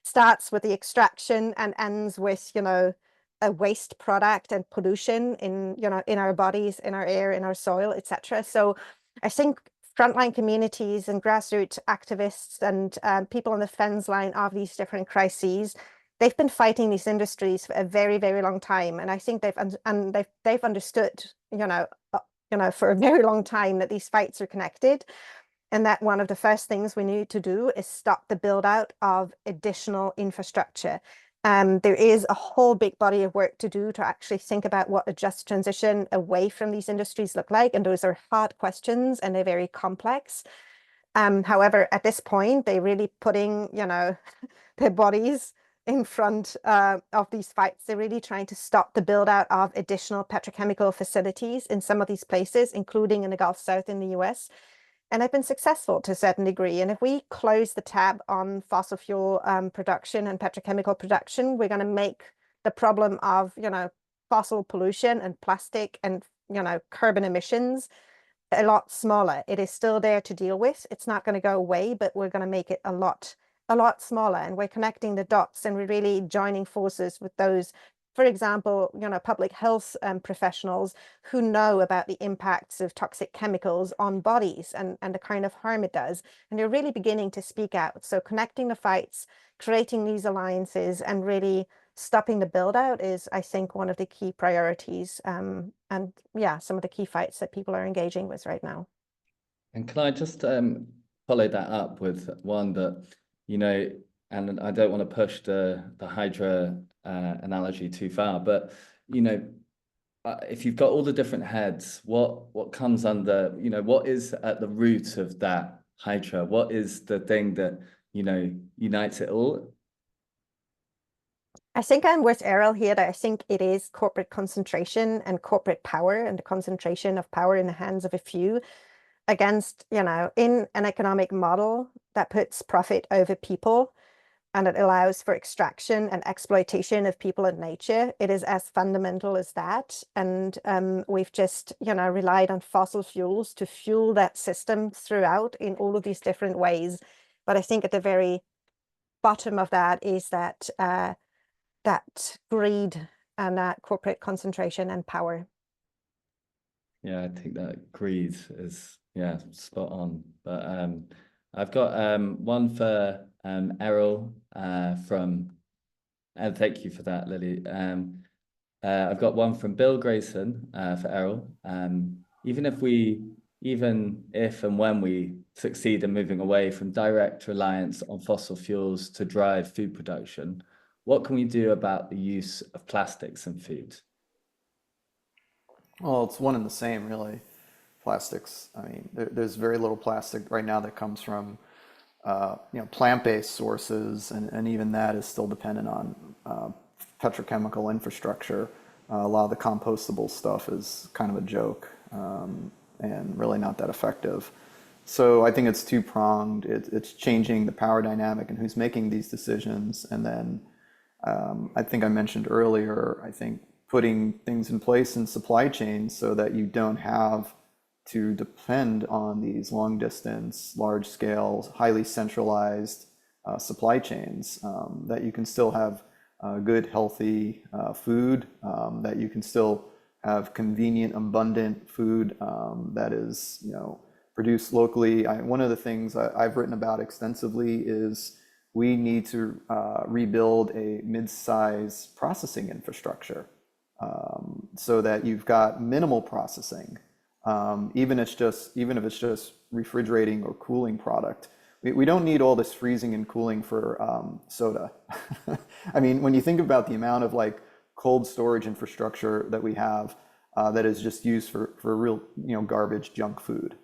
Starts with the extraction and ends with, a waste product and pollution in, in our bodies, in our air, in our soil, etc. So I think frontline communities and grassroots activists and people on the fence line of these different crises, they've been fighting these industries for a very, very long time. And I think they've understood, for a very long time that these fights are connected. And that one of the first things we need to do is stop the build out of additional infrastructure. There is a whole big body of work to do to actually think about what a just transition away from these industries look like. And those are hard questions and they're very complex. However, at this point, they're really putting, their bodies in front of these fights. They're really trying to stop the build out of additional petrochemical facilities in some of these places, including in the Gulf South in the US. And they've been successful to a certain degree. And if we close the tab on fossil fuel production and petrochemical production, we're going to make the problem of, fossil pollution and plastic and, carbon emissions a lot smaller. It is still there to deal with. It's not going to go away, but we're going to make it a lot smaller. And we're connecting the dots and we're really joining forces with those, for example, public health professionals who know about the impacts of toxic chemicals on bodies and the kind of harm it does. And they're really beginning to speak out. So connecting the fights, creating these alliances, and really stopping the build out is, I think, one of the key priorities. And yeah, some of the key fights that people are engaging with right now. And can I just follow that up with one that, and I don't want to push the Hydra analogy too far, but if you've got all the different heads, what comes under, what is at the root of that Hydra? What is the thing that unites it all? I think I'm with Errol here that I think it is corporate concentration and corporate power and the concentration of power in the hands of a few against, in an economic model that puts profit over people. and it allows for extraction and exploitation of people and nature. It is as fundamental as that. And we've just, relied on fossil fuels to fuel that system throughout in all of these different ways. But I think at the very bottom of that is that that greed and that corporate concentration and power. Yeah, I think that greed is spot on. But I've got one for Errol from, and thank you for that, Lily. I've got one from Bill Grayson for Errol. Even if and when we succeed in moving away from direct reliance on fossil fuels to drive food production, what can we do about the use of plastics in food? Well, it's one and the same, really. Plastics. I mean, there's very little plastic right now that comes from plant-based sources, and even that is still dependent on petrochemical infrastructure. A lot of the compostable stuff is kind of a joke and really not that effective. So I think it's two-pronged. It's changing the power dynamic and who's making these decisions, and then I think I mentioned earlier, I think putting things in place in supply chains so that you don't have to depend on these long distance, large scale, highly centralized supply chains, that you can still have good, healthy food, that you can still have convenient, abundant food that is, produced locally. One of the things I've written about extensively is we need to rebuild a mid-size processing infrastructure so that you've got minimal processing, even if it's just refrigerating or cooling product. We don't need all this freezing and cooling for soda. I mean, when you think about the amount of cold storage infrastructure that we have that is just used for real garbage junk food,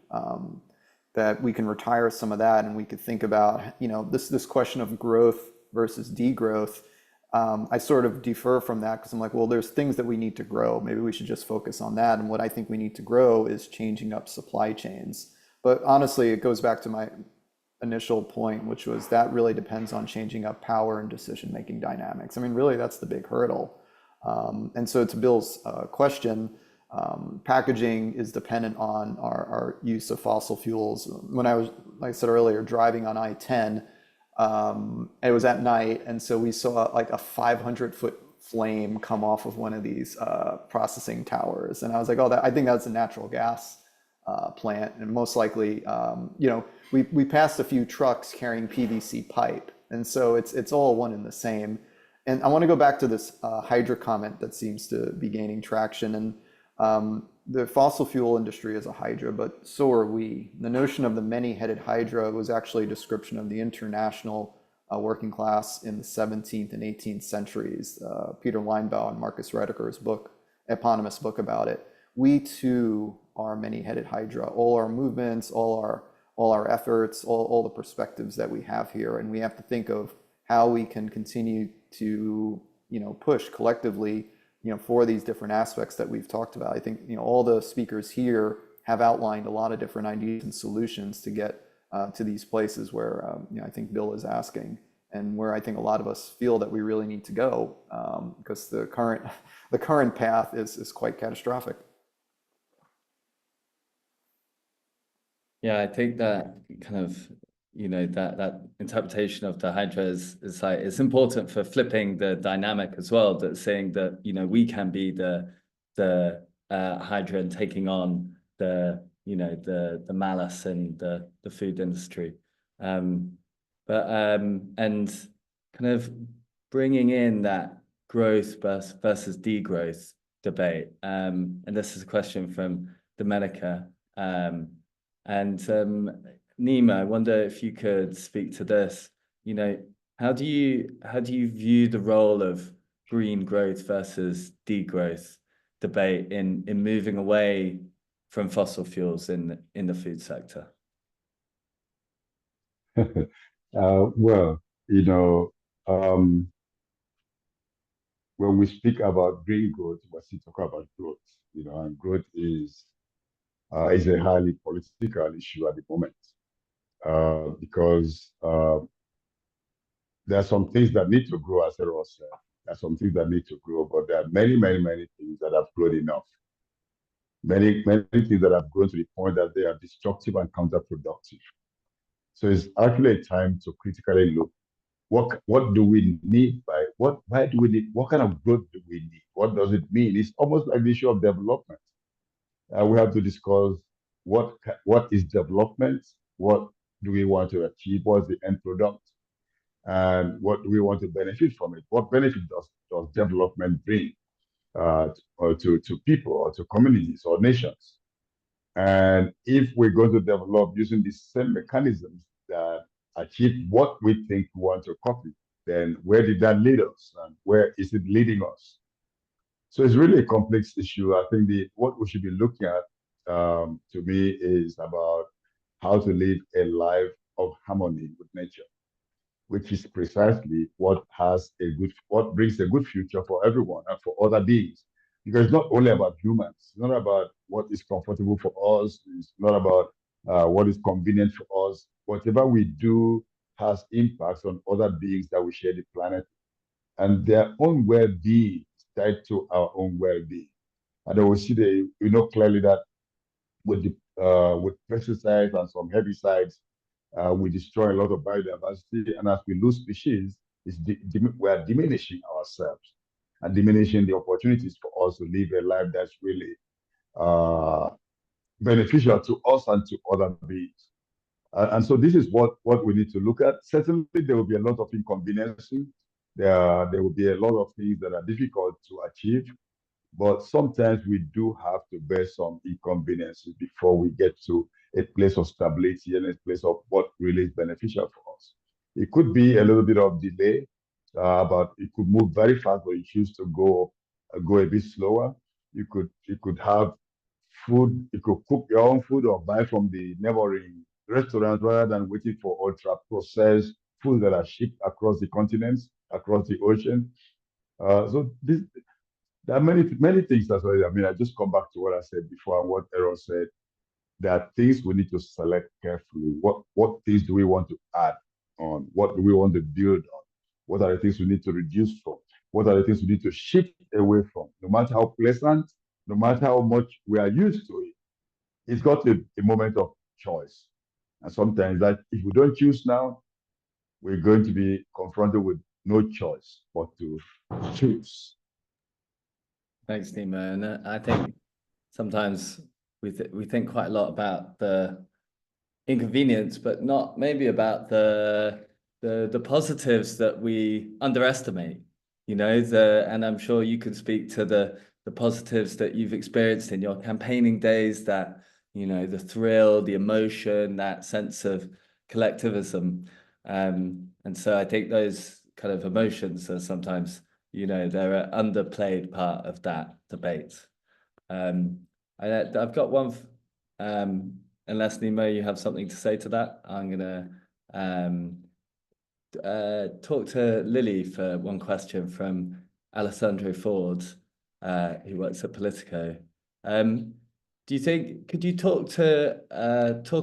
that we can retire some of that, and we could think about this question of growth versus degrowth. I sort of defer from that because I'm like, well, there's things that we need to grow. Maybe we should just focus on that. And what I think we need to grow is changing up supply chains. But honestly, it goes back to my initial point, which was that really depends on changing up power and decision-making dynamics. I mean, really, that's the big hurdle. And so to Bill's question, packaging is dependent on our use of fossil fuels. When I was, like I said earlier, driving on I-10, it was at night, and so we saw like a 500-foot flame come off of one of these processing towers, and I was like, oh, I think that's a natural gas plant, and most likely, we passed a few trucks carrying PVC pipe, and so it's all one and the same. And I want to go back to this Hydra comment that seems to be gaining traction, and the fossil fuel industry is a hydra, but so are we. The notion of the many-headed hydra was actually a description of the international working class in the 17th and 18th centuries. Peter Weinbau and Marcus Rediker's eponymous book about it. We too are many-headed hydra. All our movements, all our efforts, all the perspectives that we have here, and we have to think of how we can continue to push collectively for these different aspects that we've talked about. I think all the speakers here have outlined a lot of different ideas and solutions to get to these places where I think Bill is asking, and where I think a lot of us feel that we really need to go, because the current path is quite catastrophic. Yeah, I think that kind of that interpretation of the hydra is like, it's important for flipping the dynamic as well, that saying that we can be the hydra and taking on the malice in the food industry, and kind of bringing in that growth versus degrowth debate, and this is a question from Domenica, and Nima, I wonder if you could speak to this. How do you view the role of green growth versus degrowth debate in moving away from fossil fuels in the food sector? Well, when we speak about green growth, we still talk about growth, and growth is a highly political issue at the moment, because there are some things that need to grow, as Errol said. There are some things that need to grow, but there are many, many, many things that have grown enough. Many, many things that have grown to the point that they are destructive and counterproductive. So it's actually a time to critically look. What do we need why do we need, what kind of growth do we need? What does it mean? It's almost like the issue of development. We have to discuss what is development, what do we want to achieve, what's the end product, and what do we want to benefit from it? What benefit does development bring to people or to communities or nations? And if we're going to develop using the same mechanisms that achieve what we think we want to copy, then where did that lead us and where is it leading us? So it's really a complex issue. I think what we should be looking at, to me, is about how to live a life of harmony with nature, which is precisely what brings a good future for everyone and for other beings. Because it's not only about humans, it's not about what is comfortable for us, it's not about what is convenient for us. Whatever we do has impacts on other beings that we share the planet, and their own well-being is tied to our own well-being. And then we see clearly that with pesticides and some herbicides, we destroy a lot of biodiversity, and as we lose species, we are diminishing ourselves and diminishing the opportunities for us to live a life that's really beneficial to us and to other beings. And so this is what we need to look at. Certainly, there will be a lot of inconveniences. There will be a lot of things that are difficult to achieve, but sometimes we do have to bear some inconveniences before we get to a place of stability and a place of what really is beneficial for us. It could be a little bit of delay, but it could move very fast, but you choose to go a bit slower. You could have food, you could cook your own food or buy from the neighboring restaurant rather than waiting for ultra-processed food that are shipped across the continents, across the ocean. There are many things as well. I mean, I just come back to what I said before and what Errol said. There are things we need to select carefully. What things do we want to add on? What do we want to build on? What are the things we need to reduce from? What are the things we need to shift away from? No matter how pleasant, no matter how much we are used to it, it's got a moment of choice. And sometimes that if we don't choose now, we're going to be confronted with no choice but to choose. Thanks, Nima. And I think sometimes we think quite a lot about the inconvenience, but not maybe about the positives that we underestimate. And I'm sure you can speak to the positives that you've experienced in your campaigning days, that the thrill, the emotion, that sense of collectivism. And so I think those kind of emotions are sometimes, they're an underplayed part of that debate. I've got one, unless Nima, you have something to say to that, I'm going to talk to Lily for one question from Alessandro Ford, who works at Politico. Could you talk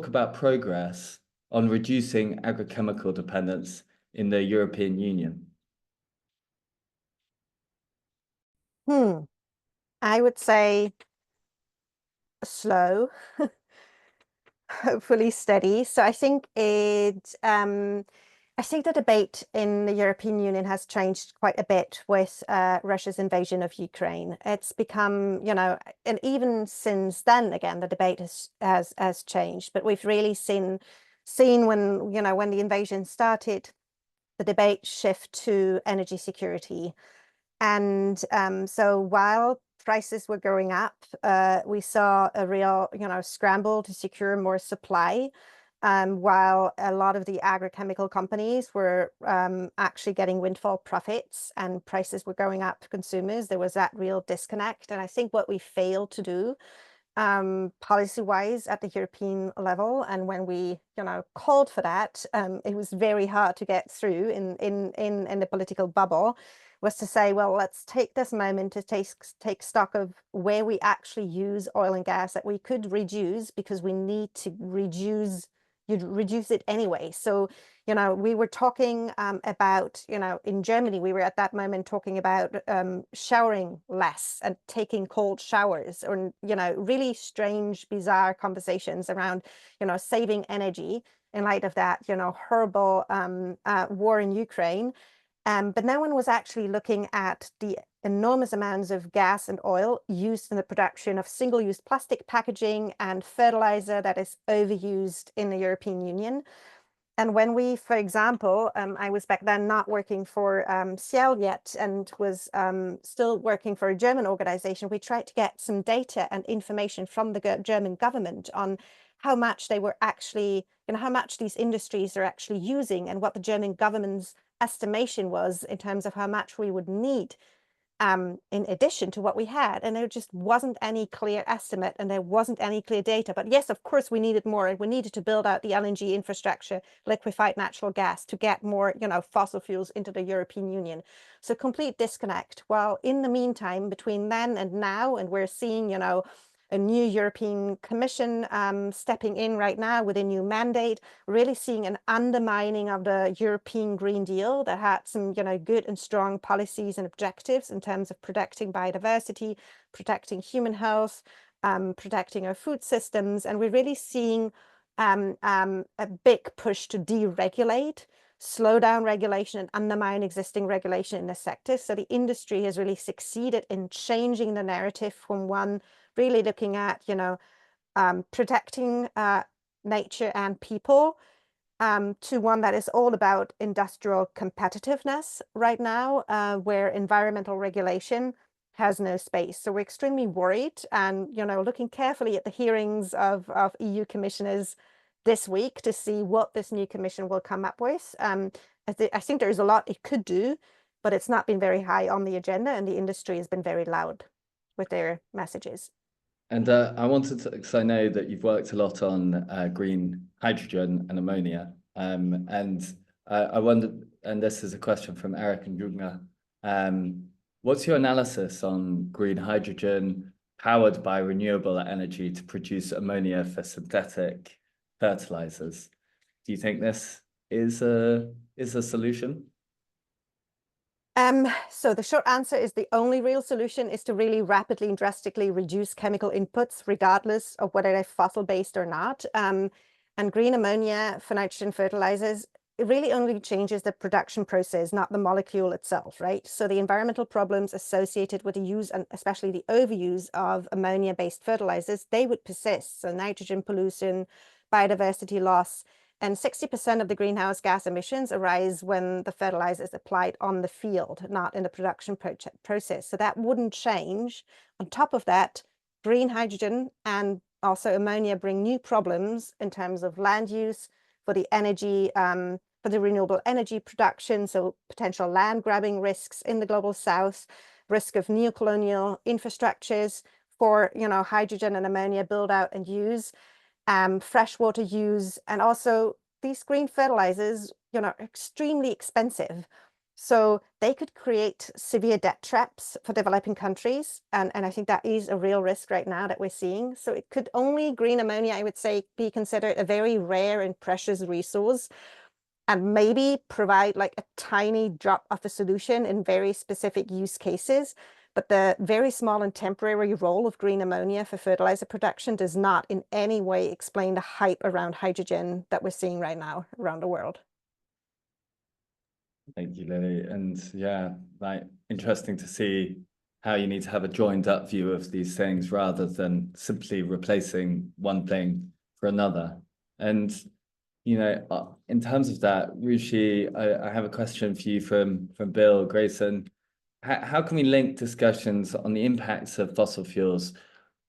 about progress on reducing agrochemical dependence in the European Union? I would say slow, hopefully steady. So I think I think the debate in the European Union has changed quite a bit with Russia's invasion of Ukraine. It's become, and even since then, again, the debate has changed. But we've really seen when when the invasion started, the debate shift to energy security. And so while prices were going up, we saw a real, scramble to secure more supply, while a lot of the agrochemical companies were actually getting windfall profits and prices were going up to consumers. There was that real disconnect. And I think what we failed to do policy-wise at the European level, and when we called for that, it was very hard to get through in the political bubble, was to say, well, let's take this moment to take stock of where we actually use oil and gas that we could reduce, because we need to reduce you'd reduce it anyway. So, you know, we were talking about, you know, in Germany, we were at that moment talking about showering less and taking cold showers, or, you know, really strange, bizarre conversations around, you know, saving energy in light of that, you know, horrible war in Ukraine. But no one was actually looking at the enormous amounts of gas and oil used in the production of single-use plastic packaging and fertilizer that is overused in the European Union. And when we, for example, I was back then not working for Ciel yet and was still working for a German organization, we tried to get some data and information from the German government on how much they were actually, you know, how much these industries are actually using, and what the German government's estimation was in terms of how much we would need in addition to what we had. And there just wasn't any clear estimate, and there wasn't any clear data. But yes, of course, we needed more, and we needed to build out the LNG infrastructure, liquefied natural gas, to get more, you know, fossil fuels into the European Union. So complete disconnect. Well, in the meantime, between then and now, and we're seeing, you know, a new European Commission stepping in right now with a new mandate, really seeing an undermining of the European Green Deal that had some, you know, good and strong policies and objectives in terms of protecting biodiversity, protecting human health, protecting our food systems. And we're really seeing a big push to deregulate, slow down regulation, and undermine existing regulation in the sector. So the industry has really succeeded in changing the narrative from one really looking at, you know, protecting nature and people, to one that is all about industrial competitiveness right now, where environmental regulation has no space. So we're extremely worried, and, you know, looking carefully at the hearings of EU commissioners this week to see what this new commission will come up with. I think there's a lot it could do, but it's not been very high on the agenda, and the industry has been very loud with their messages. And I wanted to, because I know that you've worked a lot on green hydrogen and ammonia, and I wondered, and this is a question from Eric and Jugna, what's your analysis on green hydrogen powered by renewable energy to produce ammonia for synthetic fertilizers? Do you think this is a solution? So the short answer is the only real solution is to really rapidly and drastically reduce chemical inputs, regardless of whether they're fossil-based or not. And green ammonia for nitrogen fertilizers, it really only changes the production process, not the molecule itself, right? So the environmental problems associated with the use, and especially the overuse of ammonia-based fertilizers, they would persist. So nitrogen pollution, biodiversity loss, and 60% of the greenhouse gas emissions arise when the fertilizer is applied on the field, not in the production process. So that wouldn't change. On top of that, green hydrogen and also ammonia bring new problems in terms of land use for the energy, for the renewable energy production. So potential land grabbing risks in the global south, risk of neocolonial infrastructures for, you know, hydrogen and ammonia build out and use. Freshwater use, and also these green fertilizers, you know, are extremely expensive. So they could create severe debt traps for developing countries. And I think that is a real risk right now that we're seeing. So it could only, green ammonia, I would say, be considered a very rare and precious resource, and maybe provide like a tiny drop of the solution in very specific use cases. But the very small and temporary role of green ammonia for fertilizer production does not in any way explain the hype around hydrogen that we're seeing right now around the world. Thank you, Lily. And yeah, like, interesting to see how you need to have a joined up view of these things rather than simply replacing one thing for another. And, you know, in terms of that, Ruchi, I have a question for you from Bill Grayson. How can we link discussions on the impacts of fossil fuels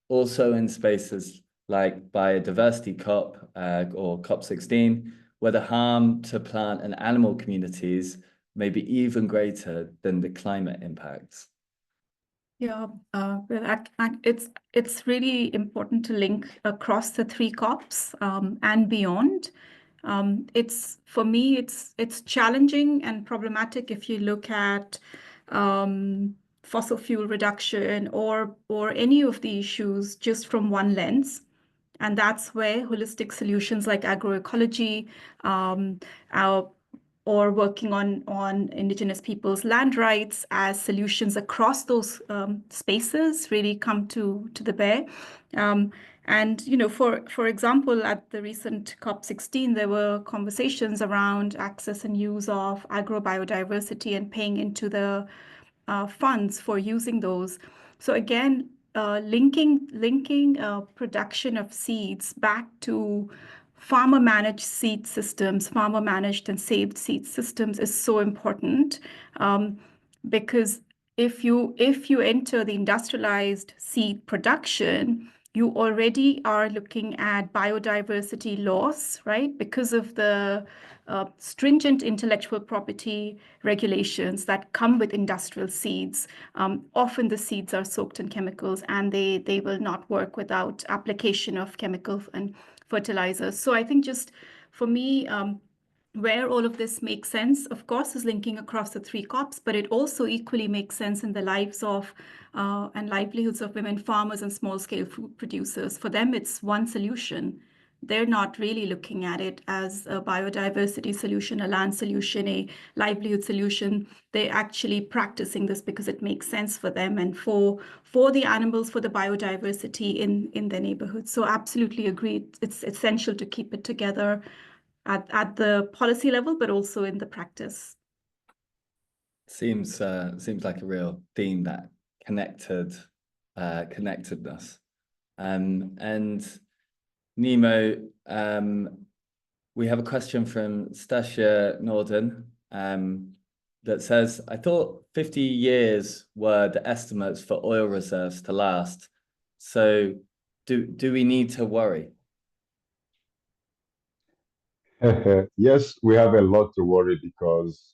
also in spaces like Biodiversity COP or COP16, where the harm to plant and animal communities may be even greater than the climate impacts? Yeah, it's really important to link across the three COPs and beyond. For me, it's challenging and problematic if you look at fossil fuel reduction or any of the issues just from one lens. And that's where holistic solutions like agroecology, or working on Indigenous peoples' land rights as solutions across those spaces really come to the bear. And for example, at the recent COP16, there were conversations around access and use of agrobiodiversity and paying into the funds for using those. So again, linking production of seeds back to farmer managed seed systems, farmer managed and saved seed systems is so important, because if you enter the industrialized seed production, you already are looking at biodiversity loss, right? Because of the stringent intellectual property regulations that come with industrial seeds. Often the seeds are soaked in chemicals, and they will not work without application of chemicals and fertilizers. So I think just for me, where all of this makes sense, of course, is linking across the three COPs, but it also equally makes sense in the lives of and livelihoods of women farmers and small-scale food producers. For them, it's one solution. They're not really looking at it as a biodiversity solution, a land solution, a livelihood solution. They're actually practicing this because it makes sense for them and for the animals, for the biodiversity in their neighborhood. So absolutely agree. It's essential to keep it together at the policy level, but also in the practice. Seems like a real theme, that connectedness. And Nemo, we have a question from Stasia Norden that says, I thought 50 years were the estimates for oil reserves to last. So do we need to worry? Yes, we have a lot to worry because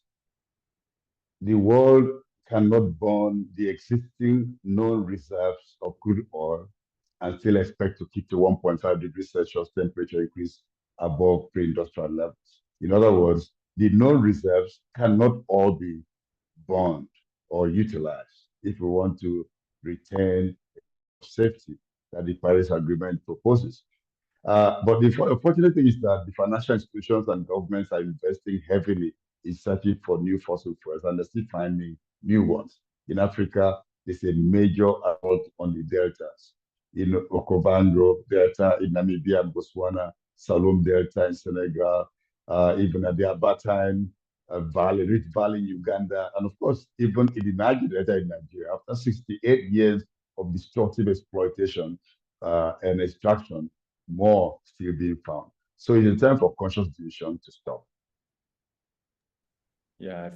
the world cannot burn the existing known reserves of crude oil and still expect to keep the 1.5 degrees Celsius temperature increase above pre-industrial levels. In other words, the known reserves cannot all be burned or utilized if we want to retain safety that the Paris Agreement proposes. But the unfortunate thing is that the financial institutions and governments are investing heavily in searching for new fossil fuels, and they're still finding new ones. In Africa, there's a major effort on the deltas. In Okobandro Delta in Namibia and Botswana, Salom Delta in Senegal, even at the Abatime Valley, Rift Valley in Uganda, and of course, even in the Niger Delta in Nigeria. After 68 years of destructive exploitation and extraction, more still being found. So it's a time for conscious decision to stop. Yeah,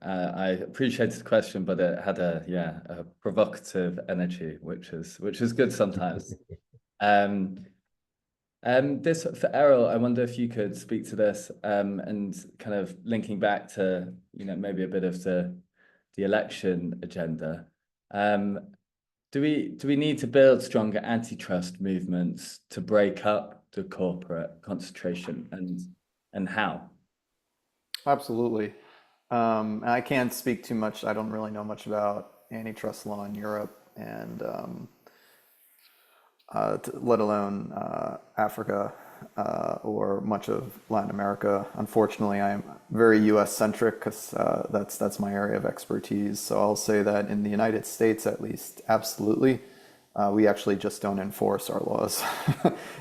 I appreciated the question, but it had a provocative energy, which is good sometimes. This for Errol, I wonder if you could speak to this and kind of linking back to maybe a bit of the election agenda. Do we need to build stronger antitrust movements to break up the corporate concentration, and how? Absolutely. And I can't speak too much. I don't really know much about antitrust law in Europe, and let alone Africa or much of Latin America. Unfortunately, I'm very US centric because that's my area of expertise. So I'll say that in the United States, at least, absolutely, we actually just don't enforce our laws,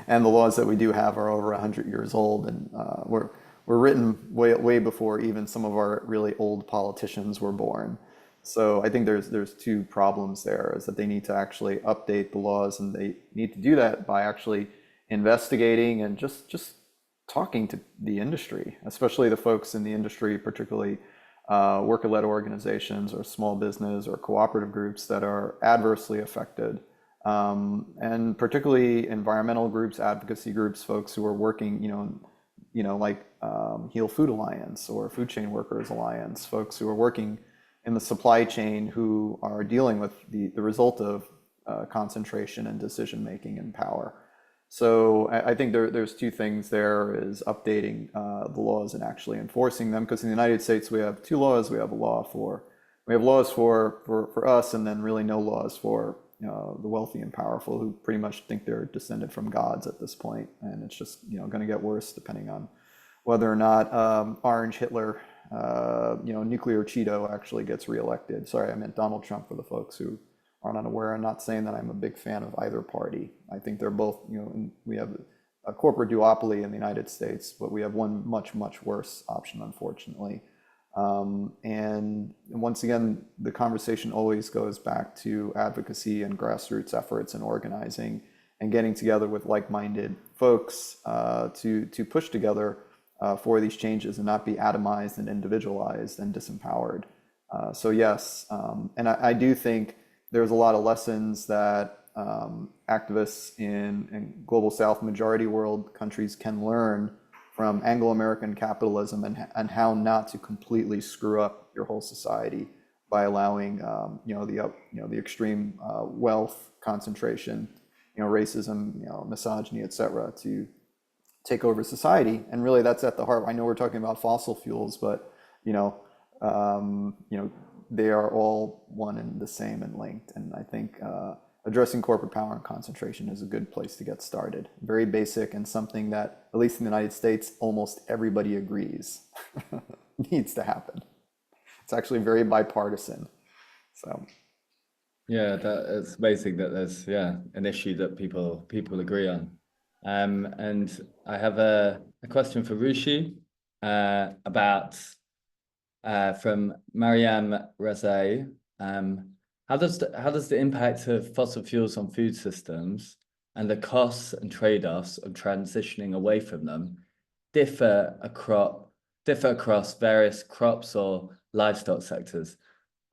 and the laws that we do have are over 100 years old, and were written way before even some of our really old politicians were born. So I think there's two problems there, is that they need to actually update the laws, and they need to do that by actually investigating and just talking to the industry, especially the folks in the industry, particularly worker-led organizations or small business or cooperative groups that are adversely affected, and particularly environmental groups, advocacy groups, folks who are working, like Heal Food Alliance or Food Chain Workers Alliance, folks who are working in the supply chain who are dealing with the result of concentration and decision making and power. So I think there's two things there, is updating the laws and actually enforcing them. Because in the United States we have two laws. We have laws for us, and then really no laws for the wealthy and powerful who pretty much think they're descended from gods at this point, and it's just going to get worse depending on whether or not Orange Hitler, nuclear Cheeto actually gets reelected. Sorry, I meant Donald Trump for the folks who are not aware. I'm not saying that I'm a big fan of either party. I think they're both, we have a corporate duopoly in the United States, but we have one much, much worse option, unfortunately. And once again, the conversation always goes back to advocacy and grassroots efforts and organizing and getting together with like-minded folks to push together for these changes and not be atomized and individualized and disempowered. So yes, and I do think there's a lot of lessons that activists in global South majority world countries can learn from Anglo-American capitalism and how not to completely screw up your whole society by allowing the extreme wealth concentration, racism, misogyny, etc., to take over society. And really, that's at the heart. I know we're talking about fossil fuels, but they are all one and the same and linked. And I think addressing corporate power and concentration is a good place to get started. Very basic and something that, at least in the United States, almost everybody agrees needs to happen. It's actually very bipartisan. So. Yeah, it's amazing that there's an issue that people agree on. And I have a question for Rushi about from Mariam Razay. How does the impact of fossil fuels on food systems and the costs and trade-offs of transitioning away from them differ across various crops or livestock sectors?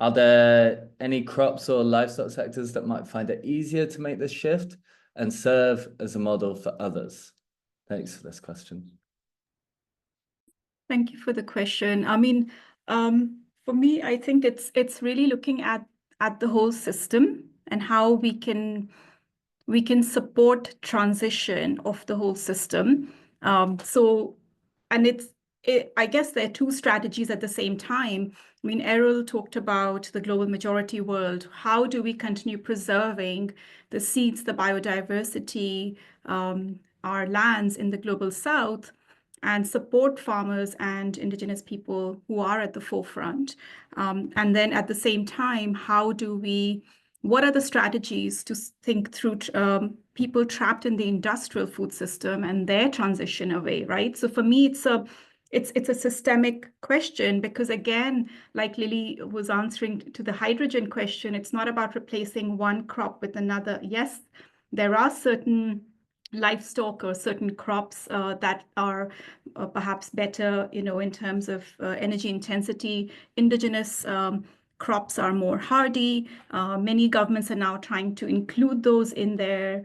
Are there any crops or livestock sectors that might find it easier to make this shift and serve as a model for others? Thanks for this question. Thank you for the question. I mean, for me, I think it's really looking at the whole system and how we can support transition of the whole system. I guess there are two strategies at the same time. I mean, Errol talked about the global majority world. How do we continue preserving the seeds, the biodiversity, our lands in the global south, and support farmers and indigenous people who are at the forefront? And then at the same time, what are the strategies to think through people trapped in the industrial food system and their transition away, right? So for me, it's a systemic question, because again, like Lily was answering to the hydrogen question, it's not about replacing one crop with another. Yes, there are certain livestock or certain crops that are perhaps better, in terms of energy intensity. Indigenous crops are more hardy. Many governments are now trying to include those in their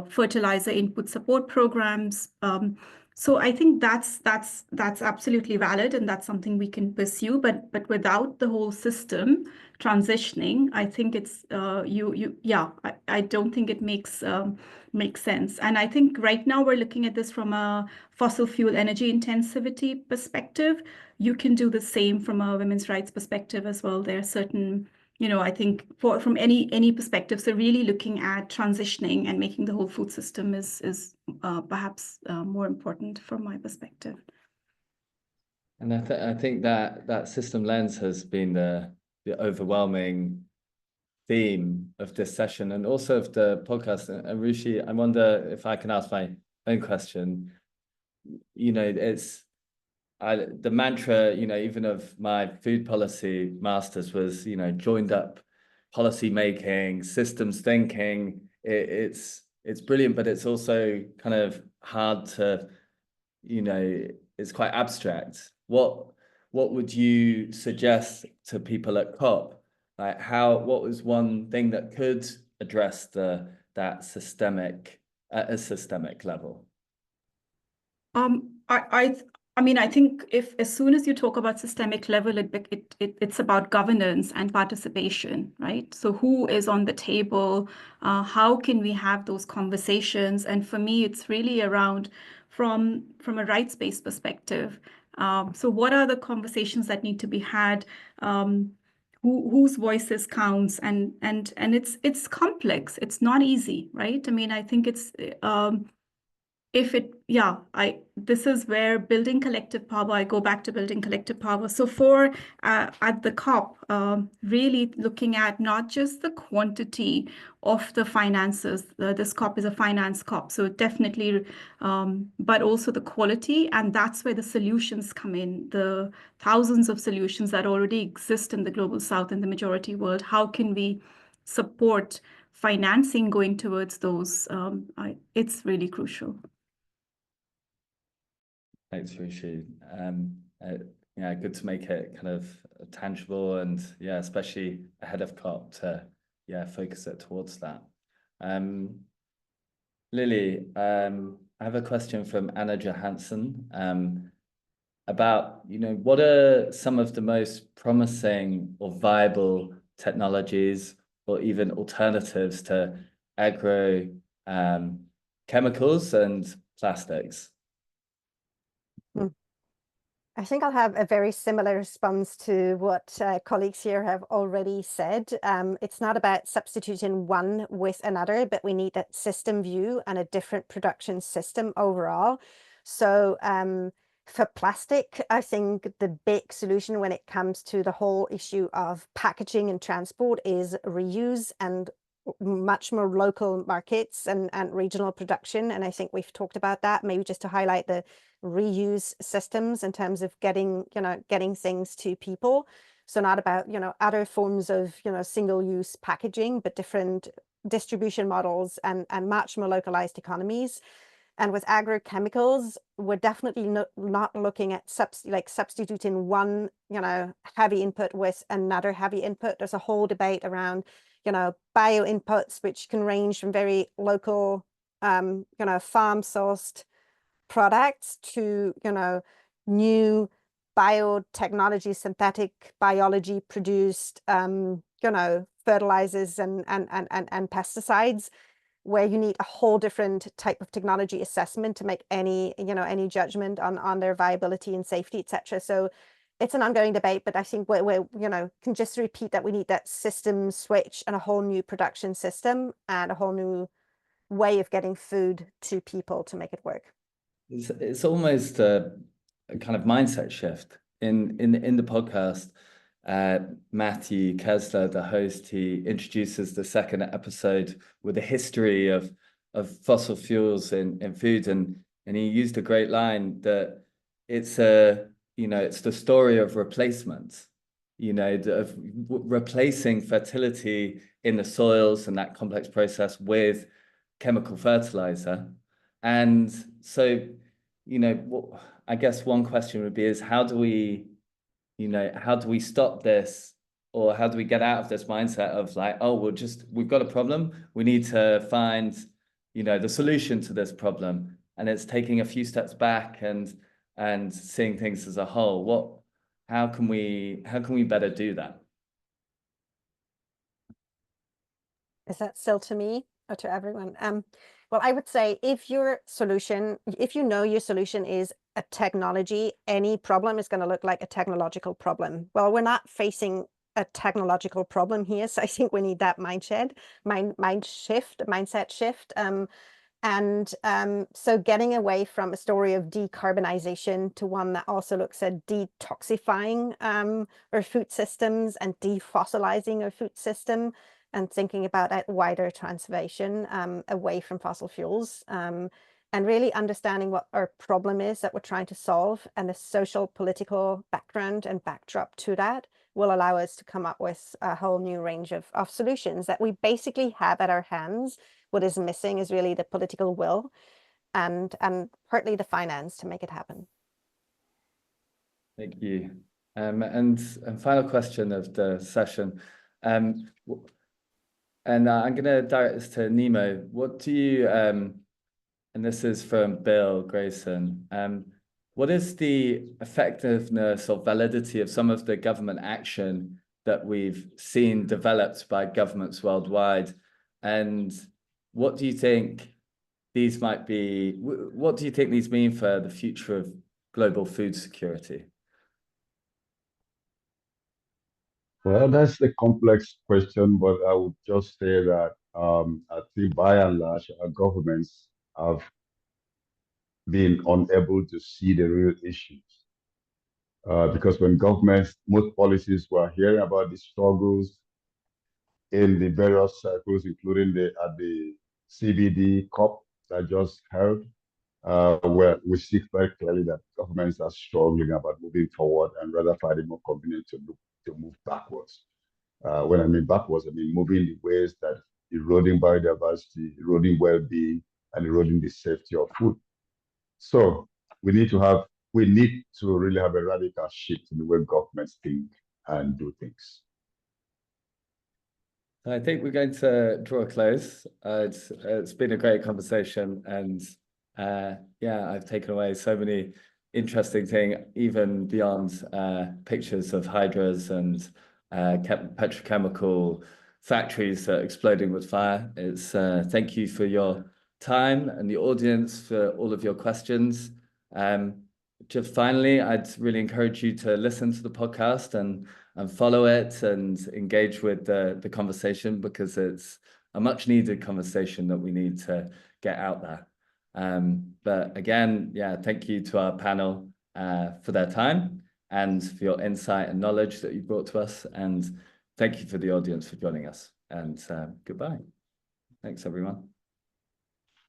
fertilizer input support programs. So I think that's absolutely valid, and that's something we can pursue. But without the whole system transitioning, I think it's I don't think it makes sense. And I think right now we're looking at this from a fossil fuel energy intensivity perspective. You can do the same from a women's rights perspective as well. There are certain, I think from any perspective. So really looking at transitioning and making the whole food system is perhaps more important from my perspective. And I think that system lens has been the overwhelming theme of this session and also of the podcast. And Rushi, I wonder if I can ask my own question. It's the mantra, even of my food policy masters was, joined up policy making, systems thinking. It's brilliant, but it's also kind of hard to, it's quite abstract. What would you suggest to people at COP? Like what was one thing that could address that systemic at a systemic level? I mean, I think as soon as you talk about systemic level, it's about governance and participation, right? So who is on the table? How can we have those conversations? And for me, it's really around from a rights-based perspective. So what are the conversations that need to be had? whose voices counts, and it's complex. It's not easy, right? I mean, I think it's this is where building collective power, I go back to building collective power. So for at the COP, really looking at not just the quantity of the finances. This COP is a finance COP, so definitely, but also the quality, and that's where the solutions come in. The thousands of solutions that already exist in the global South and the majority world. How can we support financing going towards those? It's really crucial. Thanks, Rishi. Yeah, good to make it kind of tangible, and yeah, especially ahead of COP to focus it towards that. Lily, I have a question from Anna Johansson about, what are some of the most promising or viable technologies or even alternatives to agro chemicals and plastics? I think I'll have a very similar response to what colleagues here have already said. It's not about substituting one with another, but we need that system view and a different production system overall. So for plastic, I think the big solution when it comes to the whole issue of packaging and transport is reuse and much more local markets and regional production. And I think we've talked about that, maybe just to highlight the reuse systems in terms of getting things to people. So not about, other forms of, single-use packaging, but different distribution models and much more localized economies. And with agrochemicals, we're definitely not looking at substituting one, heavy input with another heavy input. There's a whole debate around, bio inputs, which can range from very local, farm sourced products to, new biotechnology, synthetic biology produced, fertilizers and pesticides, where you need a whole different type of technology assessment to make any judgment on their viability and safety, etc. So it's an ongoing debate, but I think we're can just repeat that we need that system switch and a whole new production system and a whole new way of getting food to people to make it work. It's almost a kind of mindset shift. In the podcast, Matthew Kessler, the host, he introduces the second episode with a history of fossil fuels in food, and he used a great line that it's the story of replacement, of replacing fertility in the soils and that complex process with chemical fertilizer. And so, I guess one question would be is how do we stop this, or how do we get out of this mindset of like, oh, we've got a problem, we need to find, the solution to this problem, and it's taking a few steps back and seeing things as a whole. How can we better do that? Is that still to me or to everyone? Well, I would say if your solution is a technology, any problem is going to look like a technological problem. Well, we're not facing a technological problem here, so I think we need that mindset shift. So getting away from a story of decarbonization to one that also looks at detoxifying our food systems and defossilizing our food system, and thinking about that wider transformation away from fossil fuels, and really understanding what our problem is that we're trying to solve, and the social political background and backdrop to that will allow us to come up with a whole new range of solutions that we basically have at our hands. What is missing is really the political will and partly the finance to make it happen. Thank you. And final question of the session. And I'm going to direct this to Nemo. What do you, and this is from Bill Grayson, what is the effectiveness or validity of some of the government action that we've seen developed by governments worldwide? And what do you think these might be? What do you think these mean for the future of global food security? Well, that's a complex question, but I would just say that I think by and large, our governments have been unable to see the real issues. Because when governments, most policies were hearing about the struggles in the various circles, including at the CBD COP that just held, where we see very clearly that governments are struggling about moving forward and rather finding more convenient to move backwards. When I mean backwards, I mean moving in ways that eroding biodiversity, eroding well-being, and eroding the safety of food. So we need to really have a radical shift in the way governments think and do things. I think we're going to draw a close. It's been a great conversation, and yeah, I've taken away so many interesting things, even beyond pictures of hydras and petrochemical factories that are exploding with fire. It's thank you for your time and the audience for all of your questions. Just finally, I'd really encourage you to listen to the podcast and follow it and engage with the conversation, because it's a much needed conversation that we need to get out there. But again, yeah, thank you to our panel for their time and for your insight and knowledge that you brought to us. And thank you for the audience for joining us. And goodbye. Thanks, everyone.